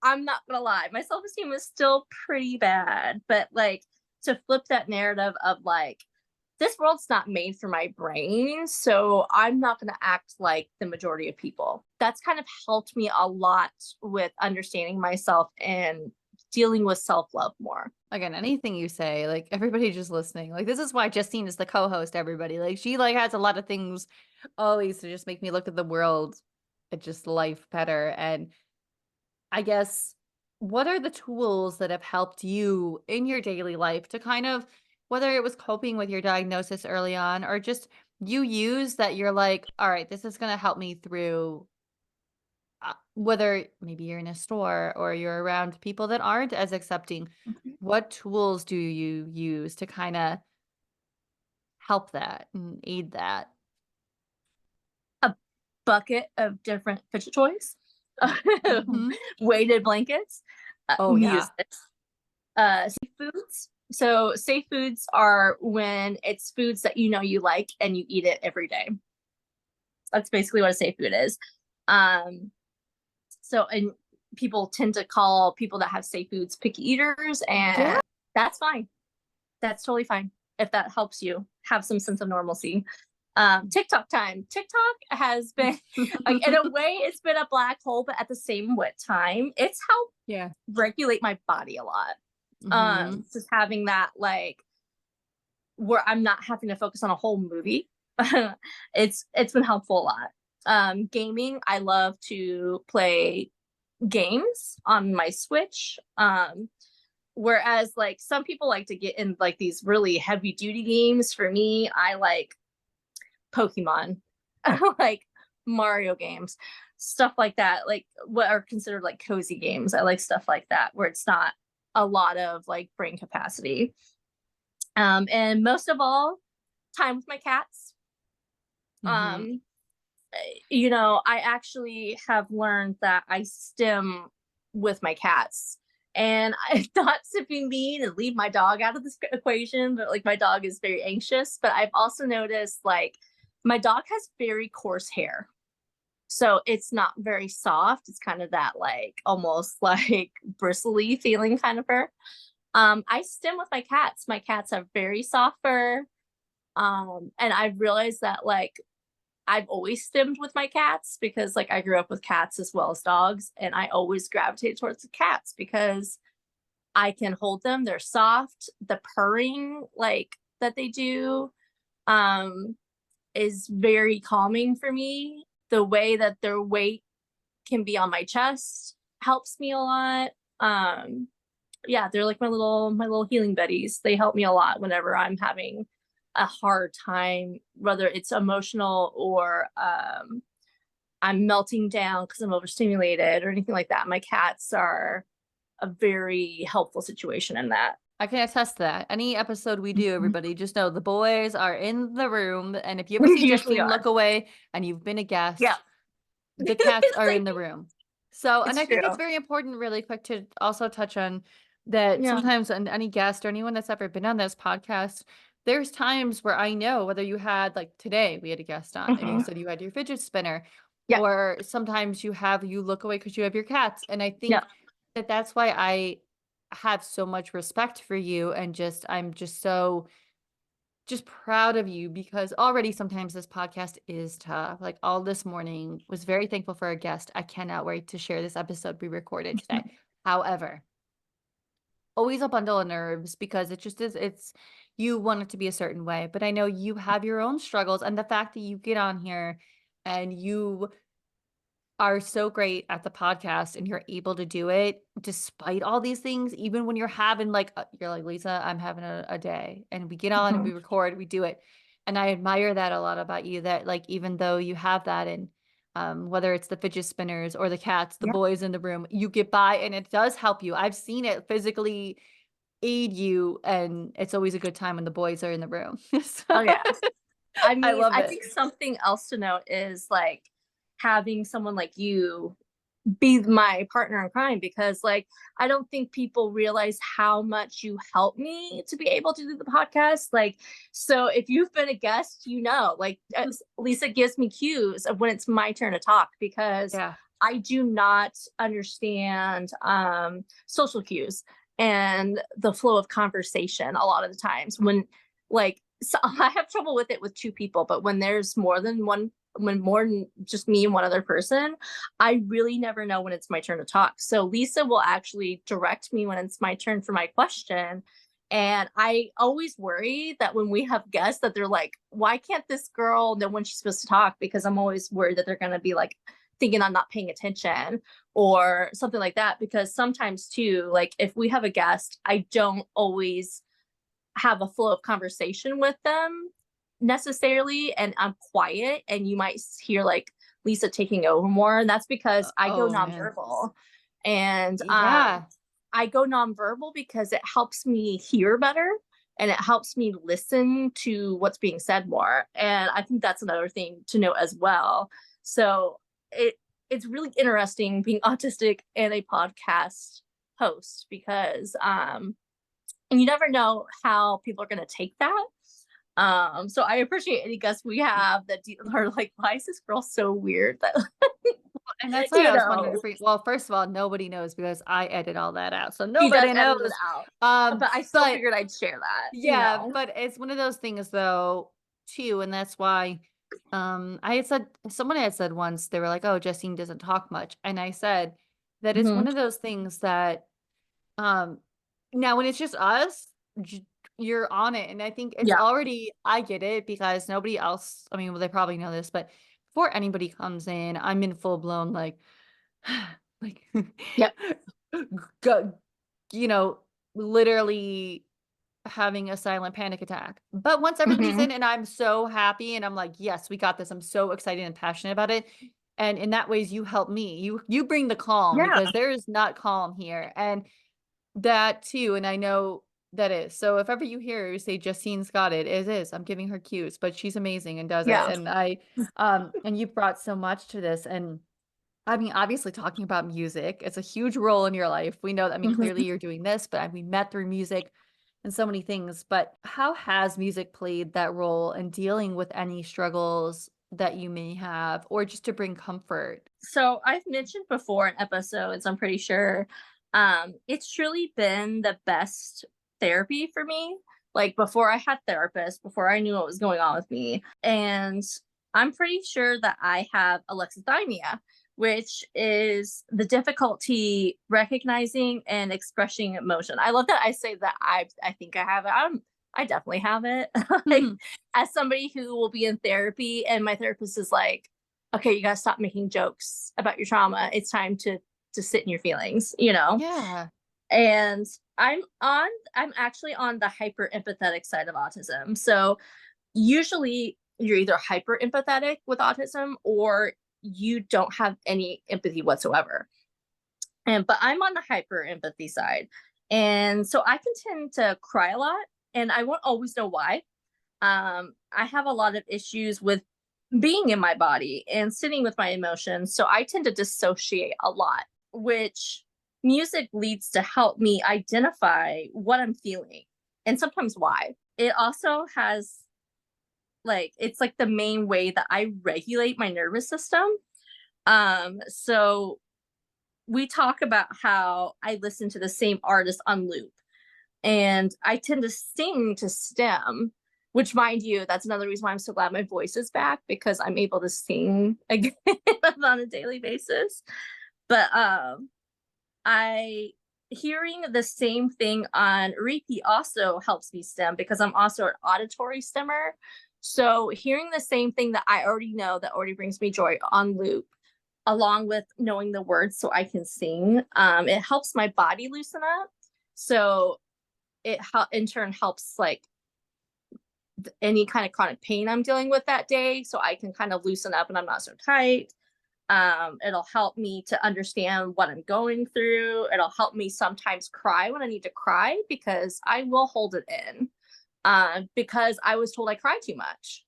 Speaker 2: I'm not gonna lie. My self-esteem is still pretty bad. But like to flip that narrative of like, this world's not made for my brain, so I'm not going to act like the majority of people. That's kind of helped me a lot with understanding myself and dealing with self-love more.
Speaker 1: Again, anything you say, like everybody just listening, like this is why Justine is the co-host, everybody. Like she like has a lot of things always to just make me look at the world at just life better. And I guess what are the tools that have helped you in your daily life to kind of whether it was coping with your diagnosis early on or just you use that you're like, all right, this is going to help me through whether maybe you're in a store or you're around people that aren't as accepting, what tools do you use to kind of help that and aid that?
Speaker 2: A bucket of different fidget toys,
Speaker 1: Hmm.
Speaker 2: weighted blankets,
Speaker 1: Oh, yeah.
Speaker 2: music, safe foods. So safe foods are when it's foods that you like and you eat it every day. That's basically what a safe food is. Um, and people tend to call people that have safe foods picky eaters,
Speaker 1: Yeah.
Speaker 2: and that's fine. That's totally fine if that helps you have some sense of normalcy. TikTok time. TikTok has been like in a way it's been a black hole, but at the same time, it's helped
Speaker 1: Yeah.
Speaker 2: regulate my body a lot.
Speaker 1: Hmm.
Speaker 2: Just having that like where I'm not having to focus on a whole movie. It's been helpful a lot. Gaming, I love to play games on my Switch. Whereas like some people like to get in like these really heavy duty games. For me, I like Pokemon, like Mario games, stuff like that. Like what are considered like cozy games. I like stuff like that where it's not a lot of like brain capacity. And most of all, time with my cats.
Speaker 1: Hmm.
Speaker 2: Um, I actually have learned that I stim with my cats. And I thought to be mean and leave my dog out of this equation, but like my dog is very anxious. But I've also noticed like my dog has very coarse hair. So it's not very soft. It's kind of that like almost like bristly feeling kind of fur. I stim with my cats. My cats have very soft fur. And I've realized that like I've always stimmed with my cats because like I grew up with cats as well as dogs, and I always gravitated towards the cats because I can hold them. They're soft. The purring like that they do um is very calming for me. The way that their weight can be on my chest helps me a lot. Um yeah, they're like my little healing buddies. They help me a lot whenever I'm having a hard time, whether it's emotional or I'm melting down because I'm overstimulated or anything like that. My cats are a very helpful situation in that.
Speaker 1: I can attest to that. Any episode we do,
Speaker 2: Mhm.
Speaker 1: everybody just know the boys are in the room, and if you ever
Speaker 2: We
Speaker 1: see
Speaker 2: usually
Speaker 1: Justine
Speaker 2: are.
Speaker 1: look away and you've been a
Speaker 2: Yeah.
Speaker 1: guest, the cats are in the room. So, and
Speaker 2: It's
Speaker 1: I think
Speaker 2: true.
Speaker 1: it's very important really quick to also touch on that
Speaker 2: Yeah.
Speaker 1: sometimes and any guest or anyone that's ever been on this podcast, there's times where I know whether you had like today we had a guest on and you
Speaker 2: Mhm.
Speaker 1: said you had your fidget spinner,
Speaker 2: Yeah.
Speaker 1: or sometimes you look away because you have your cats. And I
Speaker 2: Yeah.
Speaker 1: think that that's why I have so much respect for you and just I'm just so just proud of you because already sometimes this podcast is tough. Like all this morning, was very thankful for our guest. I cannot wait to share this episode we recorded today.
Speaker 2: Mhm.
Speaker 1: However, always a bundle of nerves because it just is, it's, you want it to be a certain way. But I know you have your own struggles. And the fact that you get on here and you are so great at the podcast and you're able to do it despite all these things, even when you're having like, you're like, Lisa, I'm having a day. And we get on and
Speaker 2: Mhm.
Speaker 1: we record, we do it. And I admire that a lot about you that, like, even though you have that and whether it's the fidget spinners or the cats, the
Speaker 2: Yeah.
Speaker 1: boys in the room, you get by and it does help you. I've seen it physically aid you. And it's always a good time when the boys are in the room.
Speaker 2: Oh
Speaker 1: So
Speaker 2: yeah. I
Speaker 1: I
Speaker 2: mean,
Speaker 1: love
Speaker 2: I
Speaker 1: it.
Speaker 2: think something else to note is like having someone like you be my partner in crime because like I don't think people realize how much you help me to be able to do the podcast. Like, so if you've been a guest, you know, like Lisa gives me cues of when it's my turn to talk because
Speaker 1: Yeah.
Speaker 2: I do not understand social cues and the flow of conversation a lot of the times when like so I have trouble with it with two people, but when there's more than one, when more than just me and one other person, I really never know when it's my turn to talk. So Lisa will actually direct me when it's my turn for my question. And I always worry that when we have guests that they're like, why can't this girl know when she's supposed to talk? Because I'm always worried that they're going to be like thinking I'm not paying attention or something like that. Because sometimes too, like if we have a guest, I don't always have a flow of conversation with them necessarily, and I'm quiet and you might hear like Lisa taking over more, and that's because I go
Speaker 1: Oh man.
Speaker 2: nonverbal. And
Speaker 1: Yeah.
Speaker 2: I go nonverbal because it helps me hear better and it helps me listen to what's being said more. And I think that's another thing to note as well. So it's really interesting being autistic and a podcast host because and you never know how people are going to take that. So I appreciate any guests we have that are like, why is this girl so weird? That
Speaker 1: And that's why
Speaker 2: you
Speaker 1: I was wondering
Speaker 2: know,
Speaker 1: if well, first of all, nobody knows because I edit all that out, so
Speaker 2: he does
Speaker 1: nobody
Speaker 2: edit it
Speaker 1: knows.
Speaker 2: out,
Speaker 1: Um,
Speaker 2: but I still
Speaker 1: but
Speaker 2: figured I'd share that. You
Speaker 1: yeah,
Speaker 2: know.
Speaker 1: but it's one of those things though, too, and that's why, I had said someone had said once, they were like, "Oh, Justine doesn't talk much," and I said that it's
Speaker 2: Hmm.
Speaker 1: one of those things that, um, now when it's just us, you're on it, and I think it's
Speaker 2: Yeah.
Speaker 1: already I get it because nobody else. I mean, well, they probably know this, but before anybody comes in, I'm in full blown like like
Speaker 2: Yep.
Speaker 1: go, you know, literally having a silent panic attack. But once everybody's
Speaker 2: Hmm.
Speaker 1: in and I'm so happy and I'm like, yes, we got this. I'm so excited and passionate about it. And in that ways you help me. You bring the calm
Speaker 2: Yeah.
Speaker 1: because there is not calm here. And that too. And I know that is. So if ever you hear her say Justine's got it, it is. I'm giving her cues, but she's amazing and does it.
Speaker 2: Yeah.
Speaker 1: And and you brought so much to this. And I mean, obviously talking about music, it's a huge role in your life. We know, I mean, clearly
Speaker 2: Hmm.
Speaker 1: you're doing this, but we met through music and so many things. But how has music played that role in dealing with any struggles that you may have, or just to bring comfort?
Speaker 2: So I've mentioned before in episodes, I'm pretty sure, it's truly been the best therapy for me. Like before I had therapists, before I knew what was going on with me. And I'm pretty sure that I have alexithymia, which is the difficulty recognizing and expressing emotion. I love that I say that I think I have it. I definitely have it. Like,
Speaker 1: Mhm.
Speaker 2: as somebody who will be in therapy and my therapist is like, okay, you got to stop making jokes about your trauma. It's time to sit in your feelings, you know?
Speaker 1: Yeah.
Speaker 2: And I'm actually on the hyper empathetic side of autism. So usually you're either hyper empathetic with autism or you don't have any empathy whatsoever. And but I'm on the hyper empathy side. And so I can tend to cry a lot and I won't always know why. I have a lot of issues with being in my body and sitting with my emotions. So I tend to dissociate a lot, which music leads to help me identify what I'm feeling and sometimes why. It also has like it's like the main way that I regulate my nervous system. So we talk about how I listen to the same artist on loop and I tend to sing to stem, which mind you, that's another reason why I'm so glad my voice is back because I'm able to sing again on a daily basis. But I hearing the same thing on repeat also helps me stem because I'm also an auditory stemmer. So hearing the same thing that I already know that already brings me joy on loop, along with knowing the words so I can sing, it helps my body loosen up. So in turn helps like any kind of chronic pain I'm dealing with that day, so I can kind of loosen up and I'm not so tight. It'll help me to understand what I'm going through. It'll help me sometimes cry when I need to cry because I will hold it in because I was told I cry too much.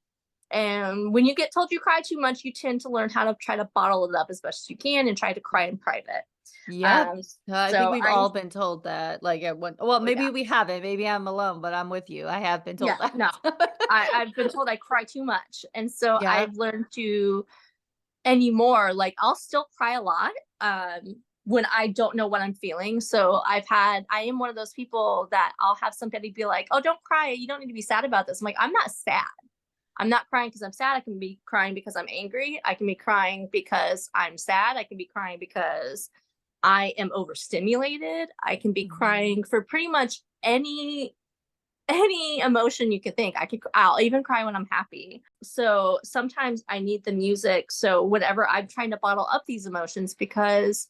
Speaker 2: And when you get told you cry too much, you tend to learn how to try to bottle it up as best as you can and try to cry in private.
Speaker 1: Yep.
Speaker 2: Um,
Speaker 1: I think
Speaker 2: so
Speaker 1: we've
Speaker 2: I'm,
Speaker 1: all been told that, like, at one well,
Speaker 2: oh yeah,
Speaker 1: maybe we haven't, maybe I'm alone, but I'm with you. I have been
Speaker 2: yeah,
Speaker 1: told that.
Speaker 2: no, I've been told I cry too much. And so
Speaker 1: Yep.
Speaker 2: I've learned to anymore, like I'll still cry a lot when I don't know what I'm feeling. So I am one of those people that I'll have somebody be like, "Oh, don't cry. You don't need to be sad about this." I'm like, "I'm not sad. I'm not crying because I'm sad. I can be crying because I'm angry. I can be crying because I'm sad. I can be crying because I am overstimulated. I can be
Speaker 1: Mhm.
Speaker 2: crying for pretty much any emotion you could think. I'll even cry when I'm happy. So sometimes I need the music. So whenever I'm trying to bottle up these emotions, because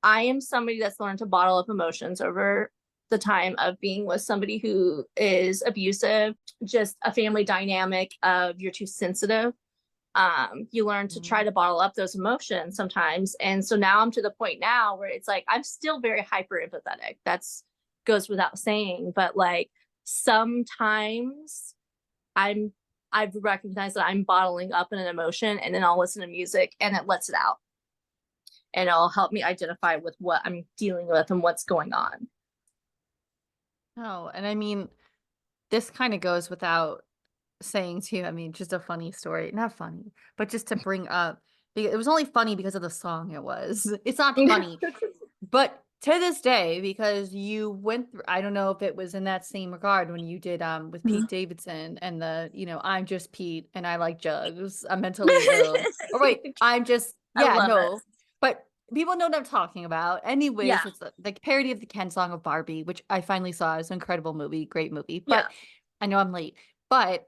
Speaker 2: I am somebody that's learned to bottle up emotions over the time of being with somebody who is abusive, just a family dynamic of you're too sensitive. You learn to try
Speaker 1: Mhm.
Speaker 2: to bottle up those emotions sometimes. And so now I'm to the point now where it's like I'm still very hyper empathetic. That's goes without saying, but like sometimes I'm I've recognized that I'm bottling up an emotion and then I'll listen to music and it lets it out. And it'll help me identify with what I'm dealing with and what's going on.
Speaker 1: No, and I mean, this kinda goes without saying too, I mean, just a funny story not funny, but just to bring up it was only funny because of the song it was. It's not funny, but to this day, because you went through I don't know if it was in that same regard when you did, with Pete
Speaker 2: Mhm.
Speaker 1: Davidson and "I'm just Pete and I like jugs, I'm mentally ill." Or wait, I'm just
Speaker 2: I
Speaker 1: yeah,
Speaker 2: love it.
Speaker 1: no, but people know what I'm talking about.
Speaker 2: Yeah.
Speaker 1: Anyways, it's the parody of the Ken song of Barbie, which I finally saw. It's an incredible movie, great movie, but
Speaker 2: Yeah.
Speaker 1: I know I'm late. But,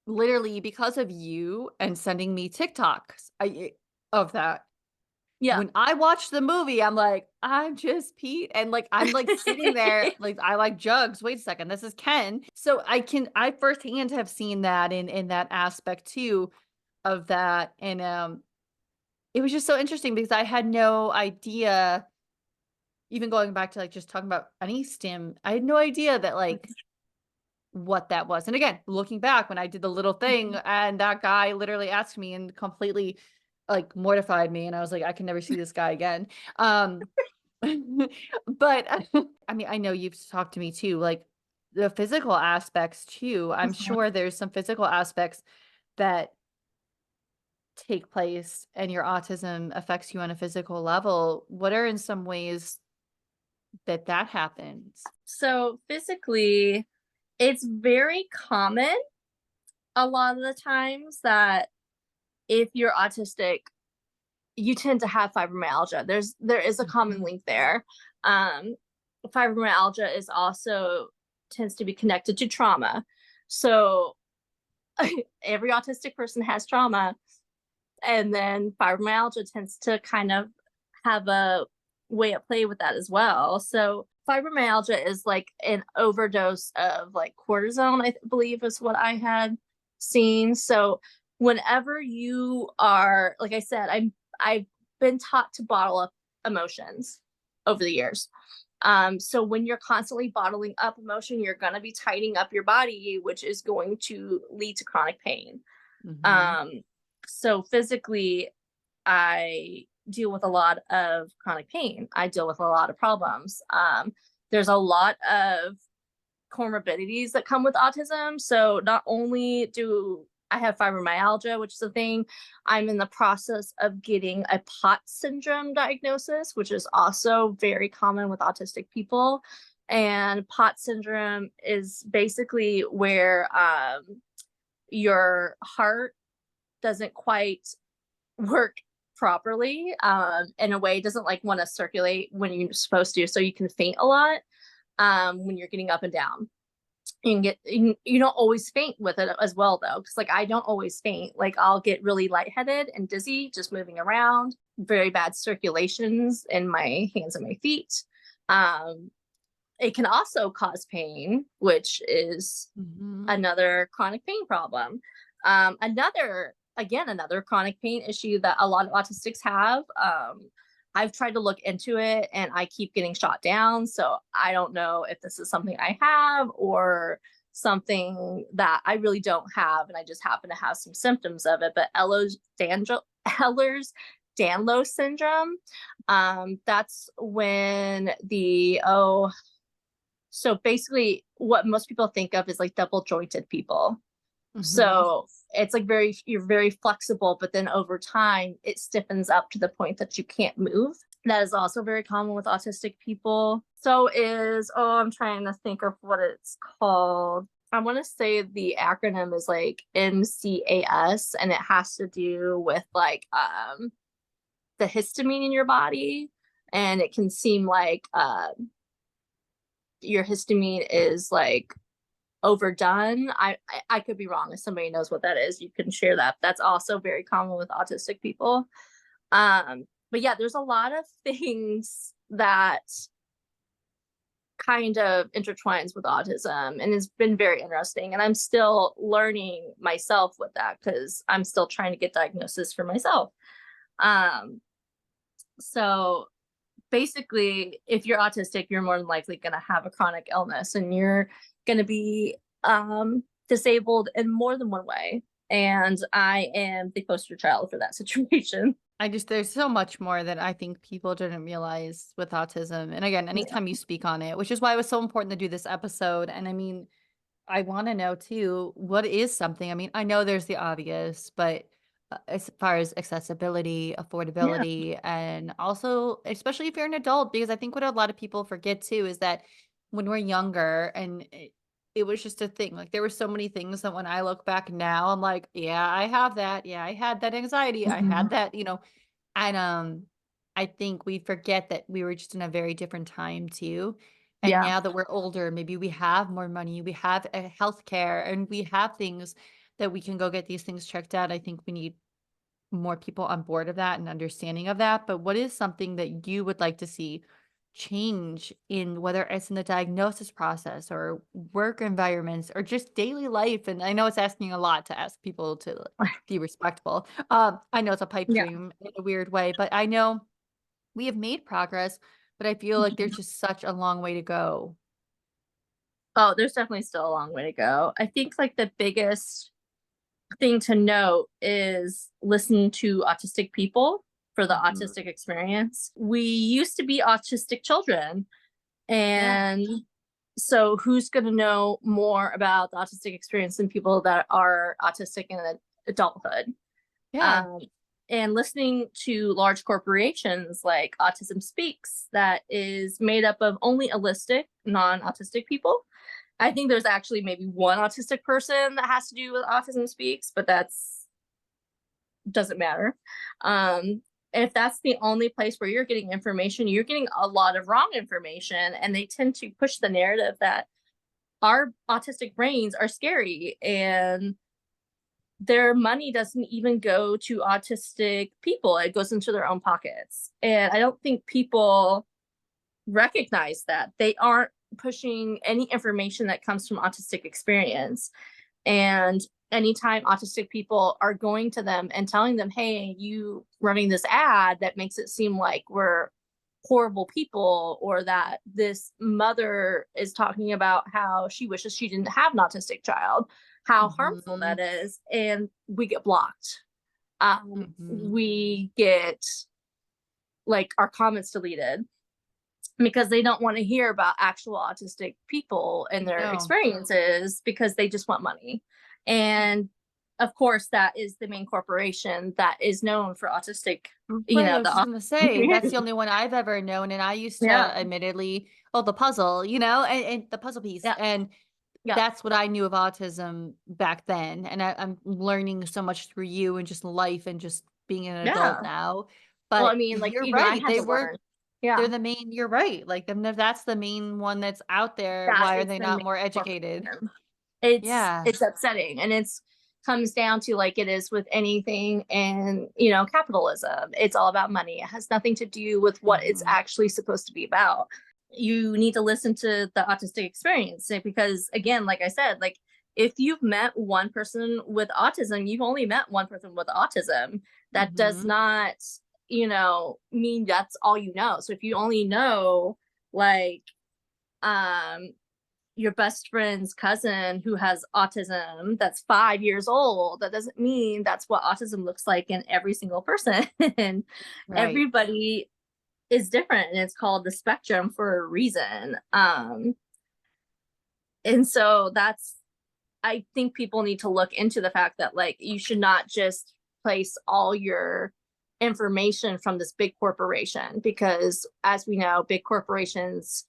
Speaker 1: literally because of you and sending me TikToks, of that.
Speaker 2: Yeah.
Speaker 1: When I watched the movie, I'm like, "I'm just Pete," and, like, I'm, like, sitting there, like, "I like jugs, wait a second, this is Ken." So I firsthand have seen that in that aspect too of that, and, it was just so interesting because I had no idea, even going back to, like, just talking about any STEM, I had no idea that, like, what that was. And again, looking back when I did the little thing and that guy literally asked me and completely like mortified me and I was like, I can never see this guy again. Um but I mean, I know you've talked to me too, like the physical aspects too. I'm
Speaker 2: Mhm.
Speaker 1: sure there's some physical aspects that take place and your autism affects you on a physical level. What are in some ways that happens?
Speaker 2: So physically, it's very common a lot of the times that if you're autistic, you tend to have fibromyalgia. There is a common
Speaker 1: Mhm.
Speaker 2: link there. Um, Fibromyalgia is also tends to be connected to trauma. So every autistic person has trauma, and then fibromyalgia tends to kind of have a way at play with that as well. So fibromyalgia is like an overdose of like cortisone, believe is what I had seen. So whenever you are, like I said, I've been taught to bottle up emotions over the years. So when you're constantly bottling up emotion, you're going to be tightening up your body, which is going to lead to chronic pain.
Speaker 1: Mhm.
Speaker 2: Um, so physically, I deal with a lot of chronic pain. I deal with a lot of problems. There's a lot of comorbidities that come with autism. So not only do I have fibromyalgia, which is a thing, I'm in the process of getting a POTS syndrome diagnosis, which is also very common with autistic people. And POTS syndrome is basically where your heart doesn't quite work properly, in a way, doesn't like want to circulate when you're supposed to, so you can faint a lot when you're getting up and down. You can get you don't always faint with it as well though, because like I don't always faint. Like I'll get really lightheaded and dizzy just moving around, very bad circulations in my hands and my feet. um it can also cause pain, which is
Speaker 1: Mhm.
Speaker 2: another chronic pain problem. Another chronic pain issue that a lot of autistics have. I've tried to look into it and I keep getting shot down. So I don't know if this is something I have or something that I really don't have. And I just happen to have some symptoms of it. But Ehlers-Danlos syndrome, that's when so basically what most people think of is like double jointed people.
Speaker 1: Mhm.
Speaker 2: So it's like you're very flexible, but then over time it stiffens up to the point that you can't move. That is also very common with autistic people. I'm trying to think of what it's called. I want to say the acronym is like MCAS, and it has to do with like the histamine in your body. And it can seem like your histamine is like overdone. I could be wrong. If somebody knows what that is, you can share that. That's also very common with autistic people. But yeah, there's a lot of things that kind of intertwines with autism, and it's been very interesting. And I'm still learning myself with that because I'm still trying to get diagnosis for myself. Um, so basically, if you're autistic, you're more than likely going to have a chronic illness, and you're going to be disabled in more than one way. And I am the poster child for that situation.
Speaker 1: There's so much more that I think people didn't realize with autism. And again,
Speaker 2: Yeah.
Speaker 1: anytime you speak on it, which is why it was so important to do this episode. And I mean, I want to know too, what is something? I mean, I know there's the obvious, but as far as accessibility,
Speaker 2: Yeah.
Speaker 1: affordability, and also, especially if you're an adult, because I think what a lot of people forget too is that when we're younger and it was just a thing, like there were so many things that when I look back now, I'm like, yeah, I have that. Yeah, I had that anxiety. I
Speaker 2: Mhm.
Speaker 1: had that, and, I think we forget that we were just in a very different time too, and
Speaker 2: Yeah.
Speaker 1: now that we're older, maybe we have more money, we have, healthcare, and we have things that we can go get these things checked out. I think we need more people on board of that and understanding of that, but what is something that you would like to see change in whether it's in the diagnosis process or work environments or just daily life? And I know it's asking a lot to ask people to be respectful. I know it's a pipe
Speaker 2: Yeah.
Speaker 1: dream in a weird way, but I know we have made progress, but I feel like there's
Speaker 2: Mhm.
Speaker 1: just such a long way to go.
Speaker 2: Oh, there's definitely still a long way to go. I think like the biggest thing to note is listen to autistic people for the
Speaker 1: Mhm.
Speaker 2: autistic experience. We used to be autistic children,
Speaker 1: Yeah.
Speaker 2: and so who's going to know more about the autistic experience than people that are autistic in adulthood?
Speaker 1: Yeah.
Speaker 2: Um, and listening to large corporations like Autism Speaks, that is made up of only allistic, non autistic people. I think there's actually maybe one autistic person that has to do with Autism Speaks, but that's doesn't matter. Um, if that's the only place where you're getting information, you're getting a lot of wrong information, and they tend to push the narrative that our autistic brains are scary and their money doesn't even go to autistic people. It goes into their own pockets. And I don't think people recognize that. They aren't pushing any information that comes from autistic experience. And anytime autistic people are going to them and telling them, hey, you running this ad that makes it seem like we're horrible people, or that this mother is talking about how she wishes she didn't have an autistic child, how harmful
Speaker 1: Mhm.
Speaker 2: that is, and we get blocked.
Speaker 1: Mhm.
Speaker 2: We get like our comments deleted because they don't want to hear about actual autistic people and their
Speaker 1: No.
Speaker 2: experiences because they just want money. And of course, that is the main corporation that is known for autistic,
Speaker 1: Right, I
Speaker 2: the
Speaker 1: was just
Speaker 2: autistic
Speaker 1: gonna say, that's the
Speaker 2: community.
Speaker 1: only one I've ever known, and I used to
Speaker 2: Yeah.
Speaker 1: admittedly oh, the puzzle, and the puzzle piece,
Speaker 2: Yeah.
Speaker 1: and
Speaker 2: Yeah.
Speaker 1: that's what I knew of autism back then, and I'm learning so much through you and just life and just being an adult
Speaker 2: Yeah.
Speaker 1: now,
Speaker 2: Well, I
Speaker 1: but
Speaker 2: mean, like,
Speaker 1: you're
Speaker 2: even I
Speaker 1: right,
Speaker 2: had to learn.
Speaker 1: they're
Speaker 2: Yeah.
Speaker 1: the main you're right, like, then if that's the main one that's out there,
Speaker 2: That
Speaker 1: why are
Speaker 2: is
Speaker 1: they
Speaker 2: the main
Speaker 1: not more educated?
Speaker 2: corporation. It's
Speaker 1: Yeah.
Speaker 2: it's upsetting, and it's comes down to like it is with anything in, capitalism. It's all about money. It has nothing to do with what it's
Speaker 1: Mhm.
Speaker 2: actually supposed to be about. You need to listen to the autistic experience, because again, like I said, like if you've met one person with autism, you've only met one person with autism. That does
Speaker 1: Mhm.
Speaker 2: not, mean that's all you know. So if you only know like um your best friend's cousin who has autism that's 5 years old, that doesn't mean that's what autism looks like in every single person. And
Speaker 1: Right.
Speaker 2: everybody is different, and it's called the spectrum for a reason. And so that's, I think people need to look into the fact that like you should not just place all your information from this big corporation, because as we know, big corporations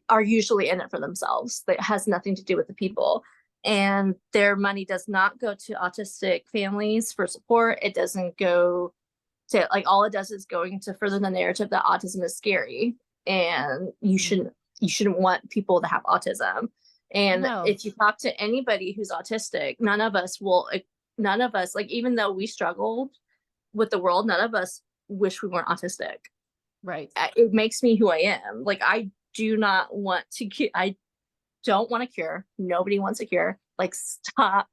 Speaker 2: are usually in it for themselves. That has nothing to do with the people. And their money does not go to autistic families for support. It doesn't go to, like, all it does is going to further the narrative that autism is scary, and
Speaker 1: Mm.
Speaker 2: you shouldn't want people to have autism. And
Speaker 1: No.
Speaker 2: if you talk to anybody who's autistic, none of us, like, even though we struggled with the world, none of us wish we weren't autistic.
Speaker 1: Right.
Speaker 2: It makes me who I am. Like, I do not want to I don't want a cure. Nobody wants a cure. Like, stop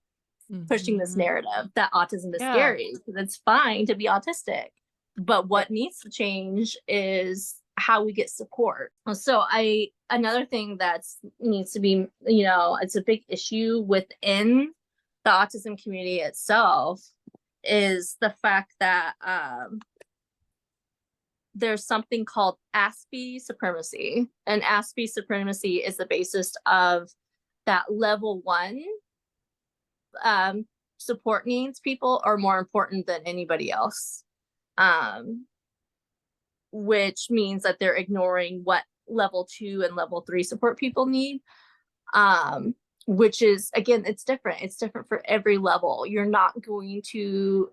Speaker 2: pushing this
Speaker 1: Mhm.
Speaker 2: narrative that autism is
Speaker 1: Yeah.
Speaker 2: scary, because it's fine to be autistic. But
Speaker 1: It
Speaker 2: what needs to change is how we get support. So another thing that's needs to be, it's a big issue within the autism community itself, is the fact that there's something called ASPE supremacy. And ASPE supremacy is the basis of that level one um, support needs people are more important than anybody else, um, which means that they're ignoring what level two and level three support people need. Um, which is, again, it's different. It's different for every level. You're not going to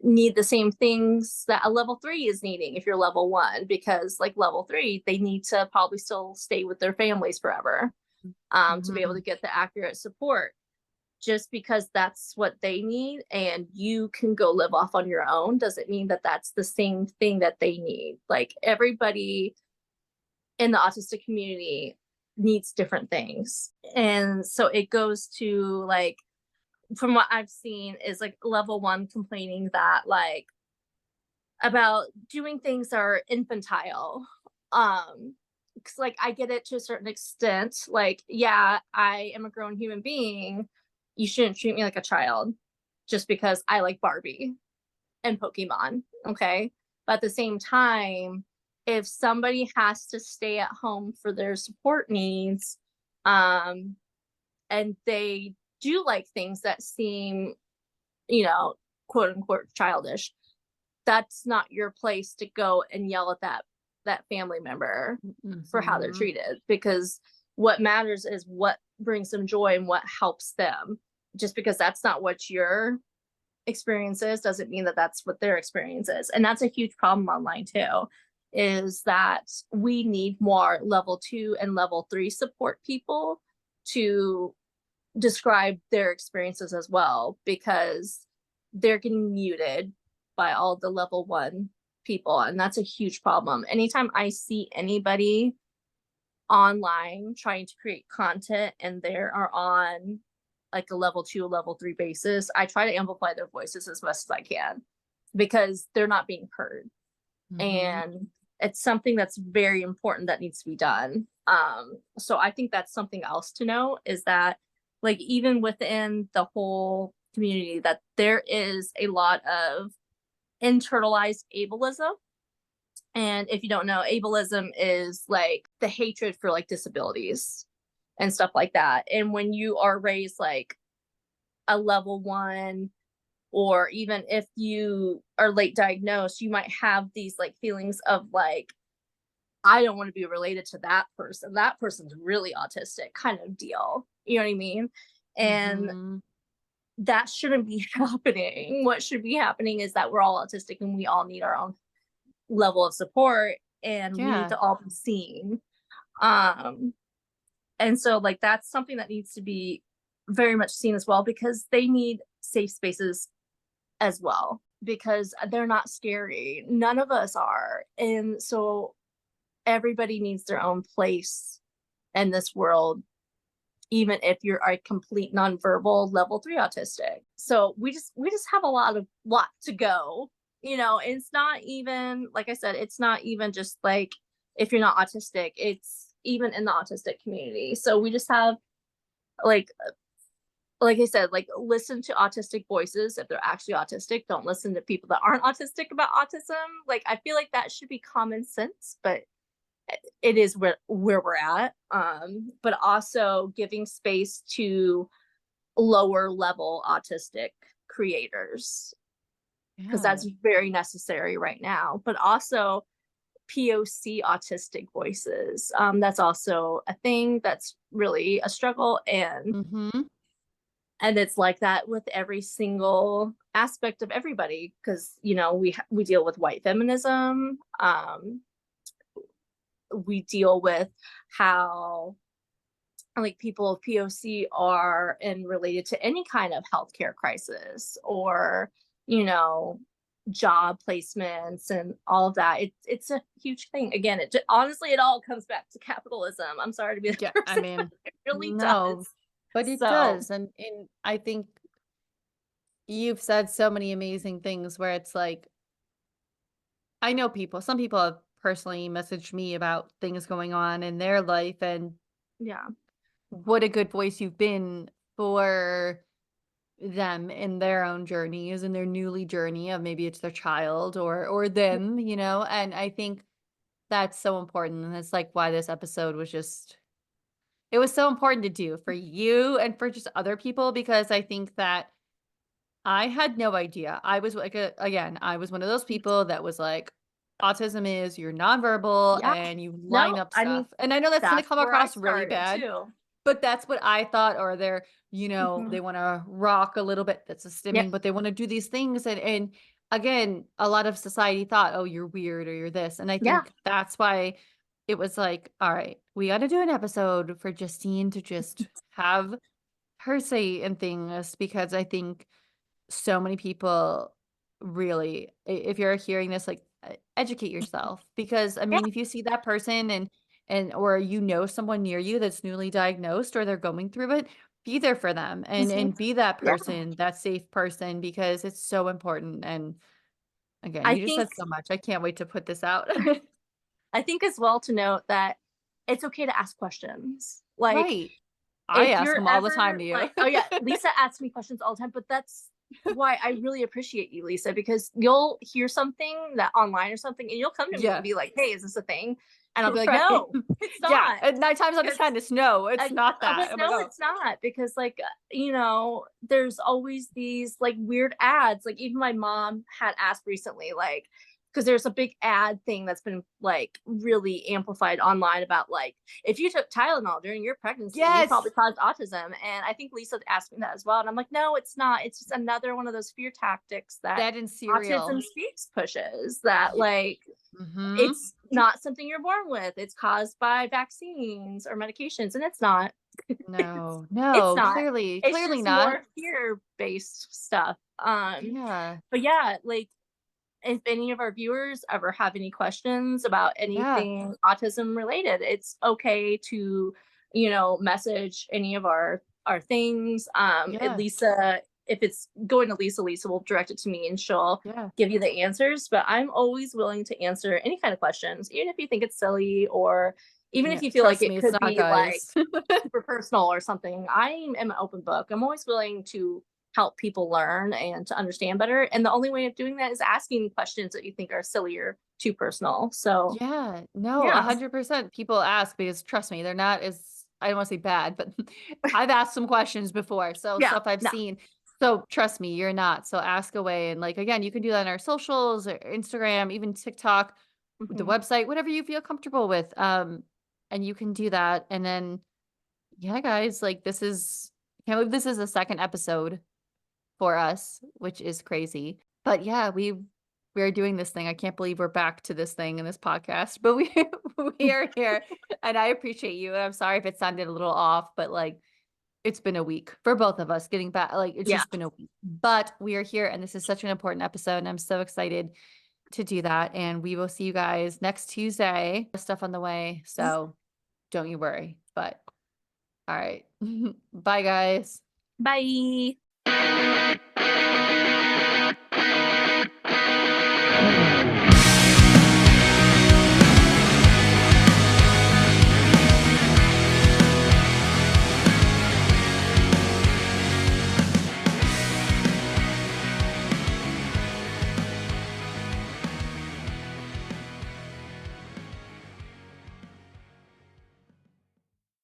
Speaker 2: need the same things that a level three is needing if you're level one, because like level three, they need to probably still stay with their families forever, to be able to
Speaker 1: Mhm.
Speaker 2: get the accurate support. Just because that's what they need and you can go live off on your own doesn't mean that that's the same thing that they need. Like, everybody in the autistic community needs different things. And so it goes to like, from what I've seen, is like level one complaining that like about doing things that are infantile. Because like I get it to a certain extent. Like, yeah, I am a grown human being. You shouldn't treat me like a child just because I like Barbie and Pokemon. Okay. But at the same time, if somebody has to stay at home for their support needs, um, and they do like things that seem, you know, quote unquote childish, that's not your place to go and yell at that family member for how they're
Speaker 1: Mhm.
Speaker 2: treated, because What matters is what brings them joy and what helps them. Just because that's not what your experience is doesn't mean that that's what their experience is. And that's a huge problem online too, is that we need more level 2 and level 3 support people to describe their experiences as well, because they're getting muted by all the level 1 people, and that's a huge problem. Anytime I see anybody online trying to create content and they are on like a level 2, a level 3 basis, I try to amplify their voices as best as I can, because they're not being heard.
Speaker 1: Mhm.
Speaker 2: And it's something that's very important that needs to be done. So I think that's something else to know, is that like even within the whole community, that there is a lot of internalized ableism. And if you don't know, ableism is like the hatred for like disabilities and stuff like that. And when you are raised like a level 1, or even if you are late diagnosed, you might have these like feelings of like, I don't want to be related to that person. That person's really autistic kind of deal. You know what I mean? And
Speaker 1: Mhm.
Speaker 2: that shouldn't be happening. What should be happening is that we're all autistic and we all need our own level of support, and we need
Speaker 1: Yeah.
Speaker 2: to all be seen. Um and so like that's something that needs to be very much seen as well, because they need safe spaces as well, because they're not scary. None of us are. And so everybody needs their own place in this world, even if you're a complete nonverbal level 3 autistic. So we just have a lot to go. It's not even, like I said, it's not even just like if you're not autistic, it's even in the autistic community. So we just have like like I said, like listen to autistic voices if they're actually autistic. Don't listen to people that aren't autistic about autism. Like I feel like that should be common sense, but it is where we're at. But also giving space to lower level autistic creators, because
Speaker 1: Yeah.
Speaker 2: that's very necessary right now. But also POC autistic voices. That's also a thing that's really a struggle,
Speaker 1: Mhm.
Speaker 2: and it's like that with every single aspect of everybody, because we deal with white feminism. We deal with how like people of POC are in related to any kind of healthcare crisis, or you know job placements and all of that. It's a huge thing. Again, honestly, it all comes back to capitalism. I'm sorry to be the
Speaker 1: Yeah, I
Speaker 2: person, but
Speaker 1: mean,
Speaker 2: it really
Speaker 1: no,
Speaker 2: does.
Speaker 1: but it
Speaker 2: So
Speaker 1: does, and I think you've said so many amazing things where it's like, I know some people have personally messaged me about things going on in their life and
Speaker 2: yeah.
Speaker 1: what a good voice you've been for them in their own journeys and their newly journey of maybe it's their child or them, and I think that's so important, and that's like why this episode was just it was so important to do for you and for just other people because I think that I had no idea. I was like, again, I was one of those people that was like, autism is you're nonverbal
Speaker 2: Yeah.
Speaker 1: and you line
Speaker 2: No,
Speaker 1: up
Speaker 2: I mean,
Speaker 1: stuff. And I know that's going to
Speaker 2: that's
Speaker 1: come
Speaker 2: where I
Speaker 1: across really
Speaker 2: started
Speaker 1: bad,
Speaker 2: too.
Speaker 1: but that's what I thought. Or they're,
Speaker 2: Mhm.
Speaker 1: they want to rock a little bit. That's a
Speaker 2: Yep.
Speaker 1: stimming, but they want to do these things. And again, a lot of society thought, oh, you're weird or you're this. And I
Speaker 2: Yeah.
Speaker 1: think that's why it was like, all right, we got to do an episode for Justine to just have her say in things because I think so many people really if you're hearing this like educate yourself because I
Speaker 2: Yeah.
Speaker 1: mean if you see that person and or someone near you that's newly diagnosed or they're going through it, be there for them
Speaker 2: Mhm.
Speaker 1: and be that
Speaker 2: Yeah.
Speaker 1: person, that safe person, because it's so important. And again,
Speaker 2: I
Speaker 1: you just
Speaker 2: think
Speaker 1: said so much. I can't wait to put this out.
Speaker 2: I think as well to note that it's okay to ask questions. Like
Speaker 1: Right, I
Speaker 2: if
Speaker 1: ask
Speaker 2: you're
Speaker 1: them all the time
Speaker 2: ever
Speaker 1: to you.
Speaker 2: like, oh yeah, Lisa asks me questions all the time, but that's why I really appreciate you, Lisa, because you'll hear something that online or something, and you'll come to me and
Speaker 1: Yeah.
Speaker 2: be like, "Hey, is this a thing?" And I'll be like,
Speaker 1: Right.
Speaker 2: "No, it's
Speaker 1: Yeah,
Speaker 2: not."
Speaker 1: and 9 times out of
Speaker 2: Because
Speaker 1: 10 it's no, it's not that.
Speaker 2: but
Speaker 1: I'm like,
Speaker 2: no,
Speaker 1: oh,
Speaker 2: it's not, because like there's always these like weird ads. Like even my mom had asked recently, like, because there's a big ad thing that's been like really amplified online about like if you took Tylenol during your pregnancy, you
Speaker 1: Yes,
Speaker 2: probably caused autism. And I think Lisa asked me that as well. And I'm like, no, it's not. It's just another one of those fear tactics that
Speaker 1: that and
Speaker 2: Autism
Speaker 1: cereal.
Speaker 2: Speaks pushes that like
Speaker 1: Mhm.
Speaker 2: it's not something you're born with. It's caused by vaccines or medications, and it's not.
Speaker 1: No,
Speaker 2: It's
Speaker 1: no,
Speaker 2: not. It's
Speaker 1: clearly
Speaker 2: just
Speaker 1: not.
Speaker 2: more fear-based stuff.
Speaker 1: Yeah,
Speaker 2: But yeah, like if any of our viewers ever have any questions about
Speaker 1: yeah,
Speaker 2: anything autism related, it's okay to, message any of our things.
Speaker 1: yeah,
Speaker 2: Lisa, if it's going to Lisa, Lisa will direct it to me and she'll
Speaker 1: yeah,
Speaker 2: give you the answers. But I'm always willing to answer any kind of questions, even if you think it's silly or even if
Speaker 1: yeah,
Speaker 2: you feel like
Speaker 1: trust
Speaker 2: it
Speaker 1: me, it's
Speaker 2: could
Speaker 1: not,
Speaker 2: be like
Speaker 1: guys.
Speaker 2: super personal or something. I am an open book. I'm always willing to help people learn and to understand better. And the only way of doing that is asking questions that you think are silly or too personal. So,
Speaker 1: Yeah, no,
Speaker 2: yeah.
Speaker 1: 100%. People ask because trust me, they're not as I don't wanna say bad, but I've asked some questions before, so
Speaker 2: Yeah.
Speaker 1: stuff I've
Speaker 2: No.
Speaker 1: seen. So trust me, you're not. So ask away and like again, you can do that on our socials or Instagram, even TikTok, the
Speaker 2: Hmm.
Speaker 1: website, whatever you feel comfortable with. And you can do that. And then yeah, guys, like can't believe this is the second episode for us, which is crazy. But yeah, we're doing this thing. I can't believe we're back to this thing in this podcast, but we we are here and I appreciate you. And I'm sorry if it sounded a little off, but like it's been a week for both of us getting back. Like it's
Speaker 2: Yeah.
Speaker 1: just been a week, but we are here and this is such an important episode. And I'm so excited to do that. And we will see you guys next Tuesday. Stuff on the way. So don't you worry. But all right. Bye, guys.
Speaker 2: Bye.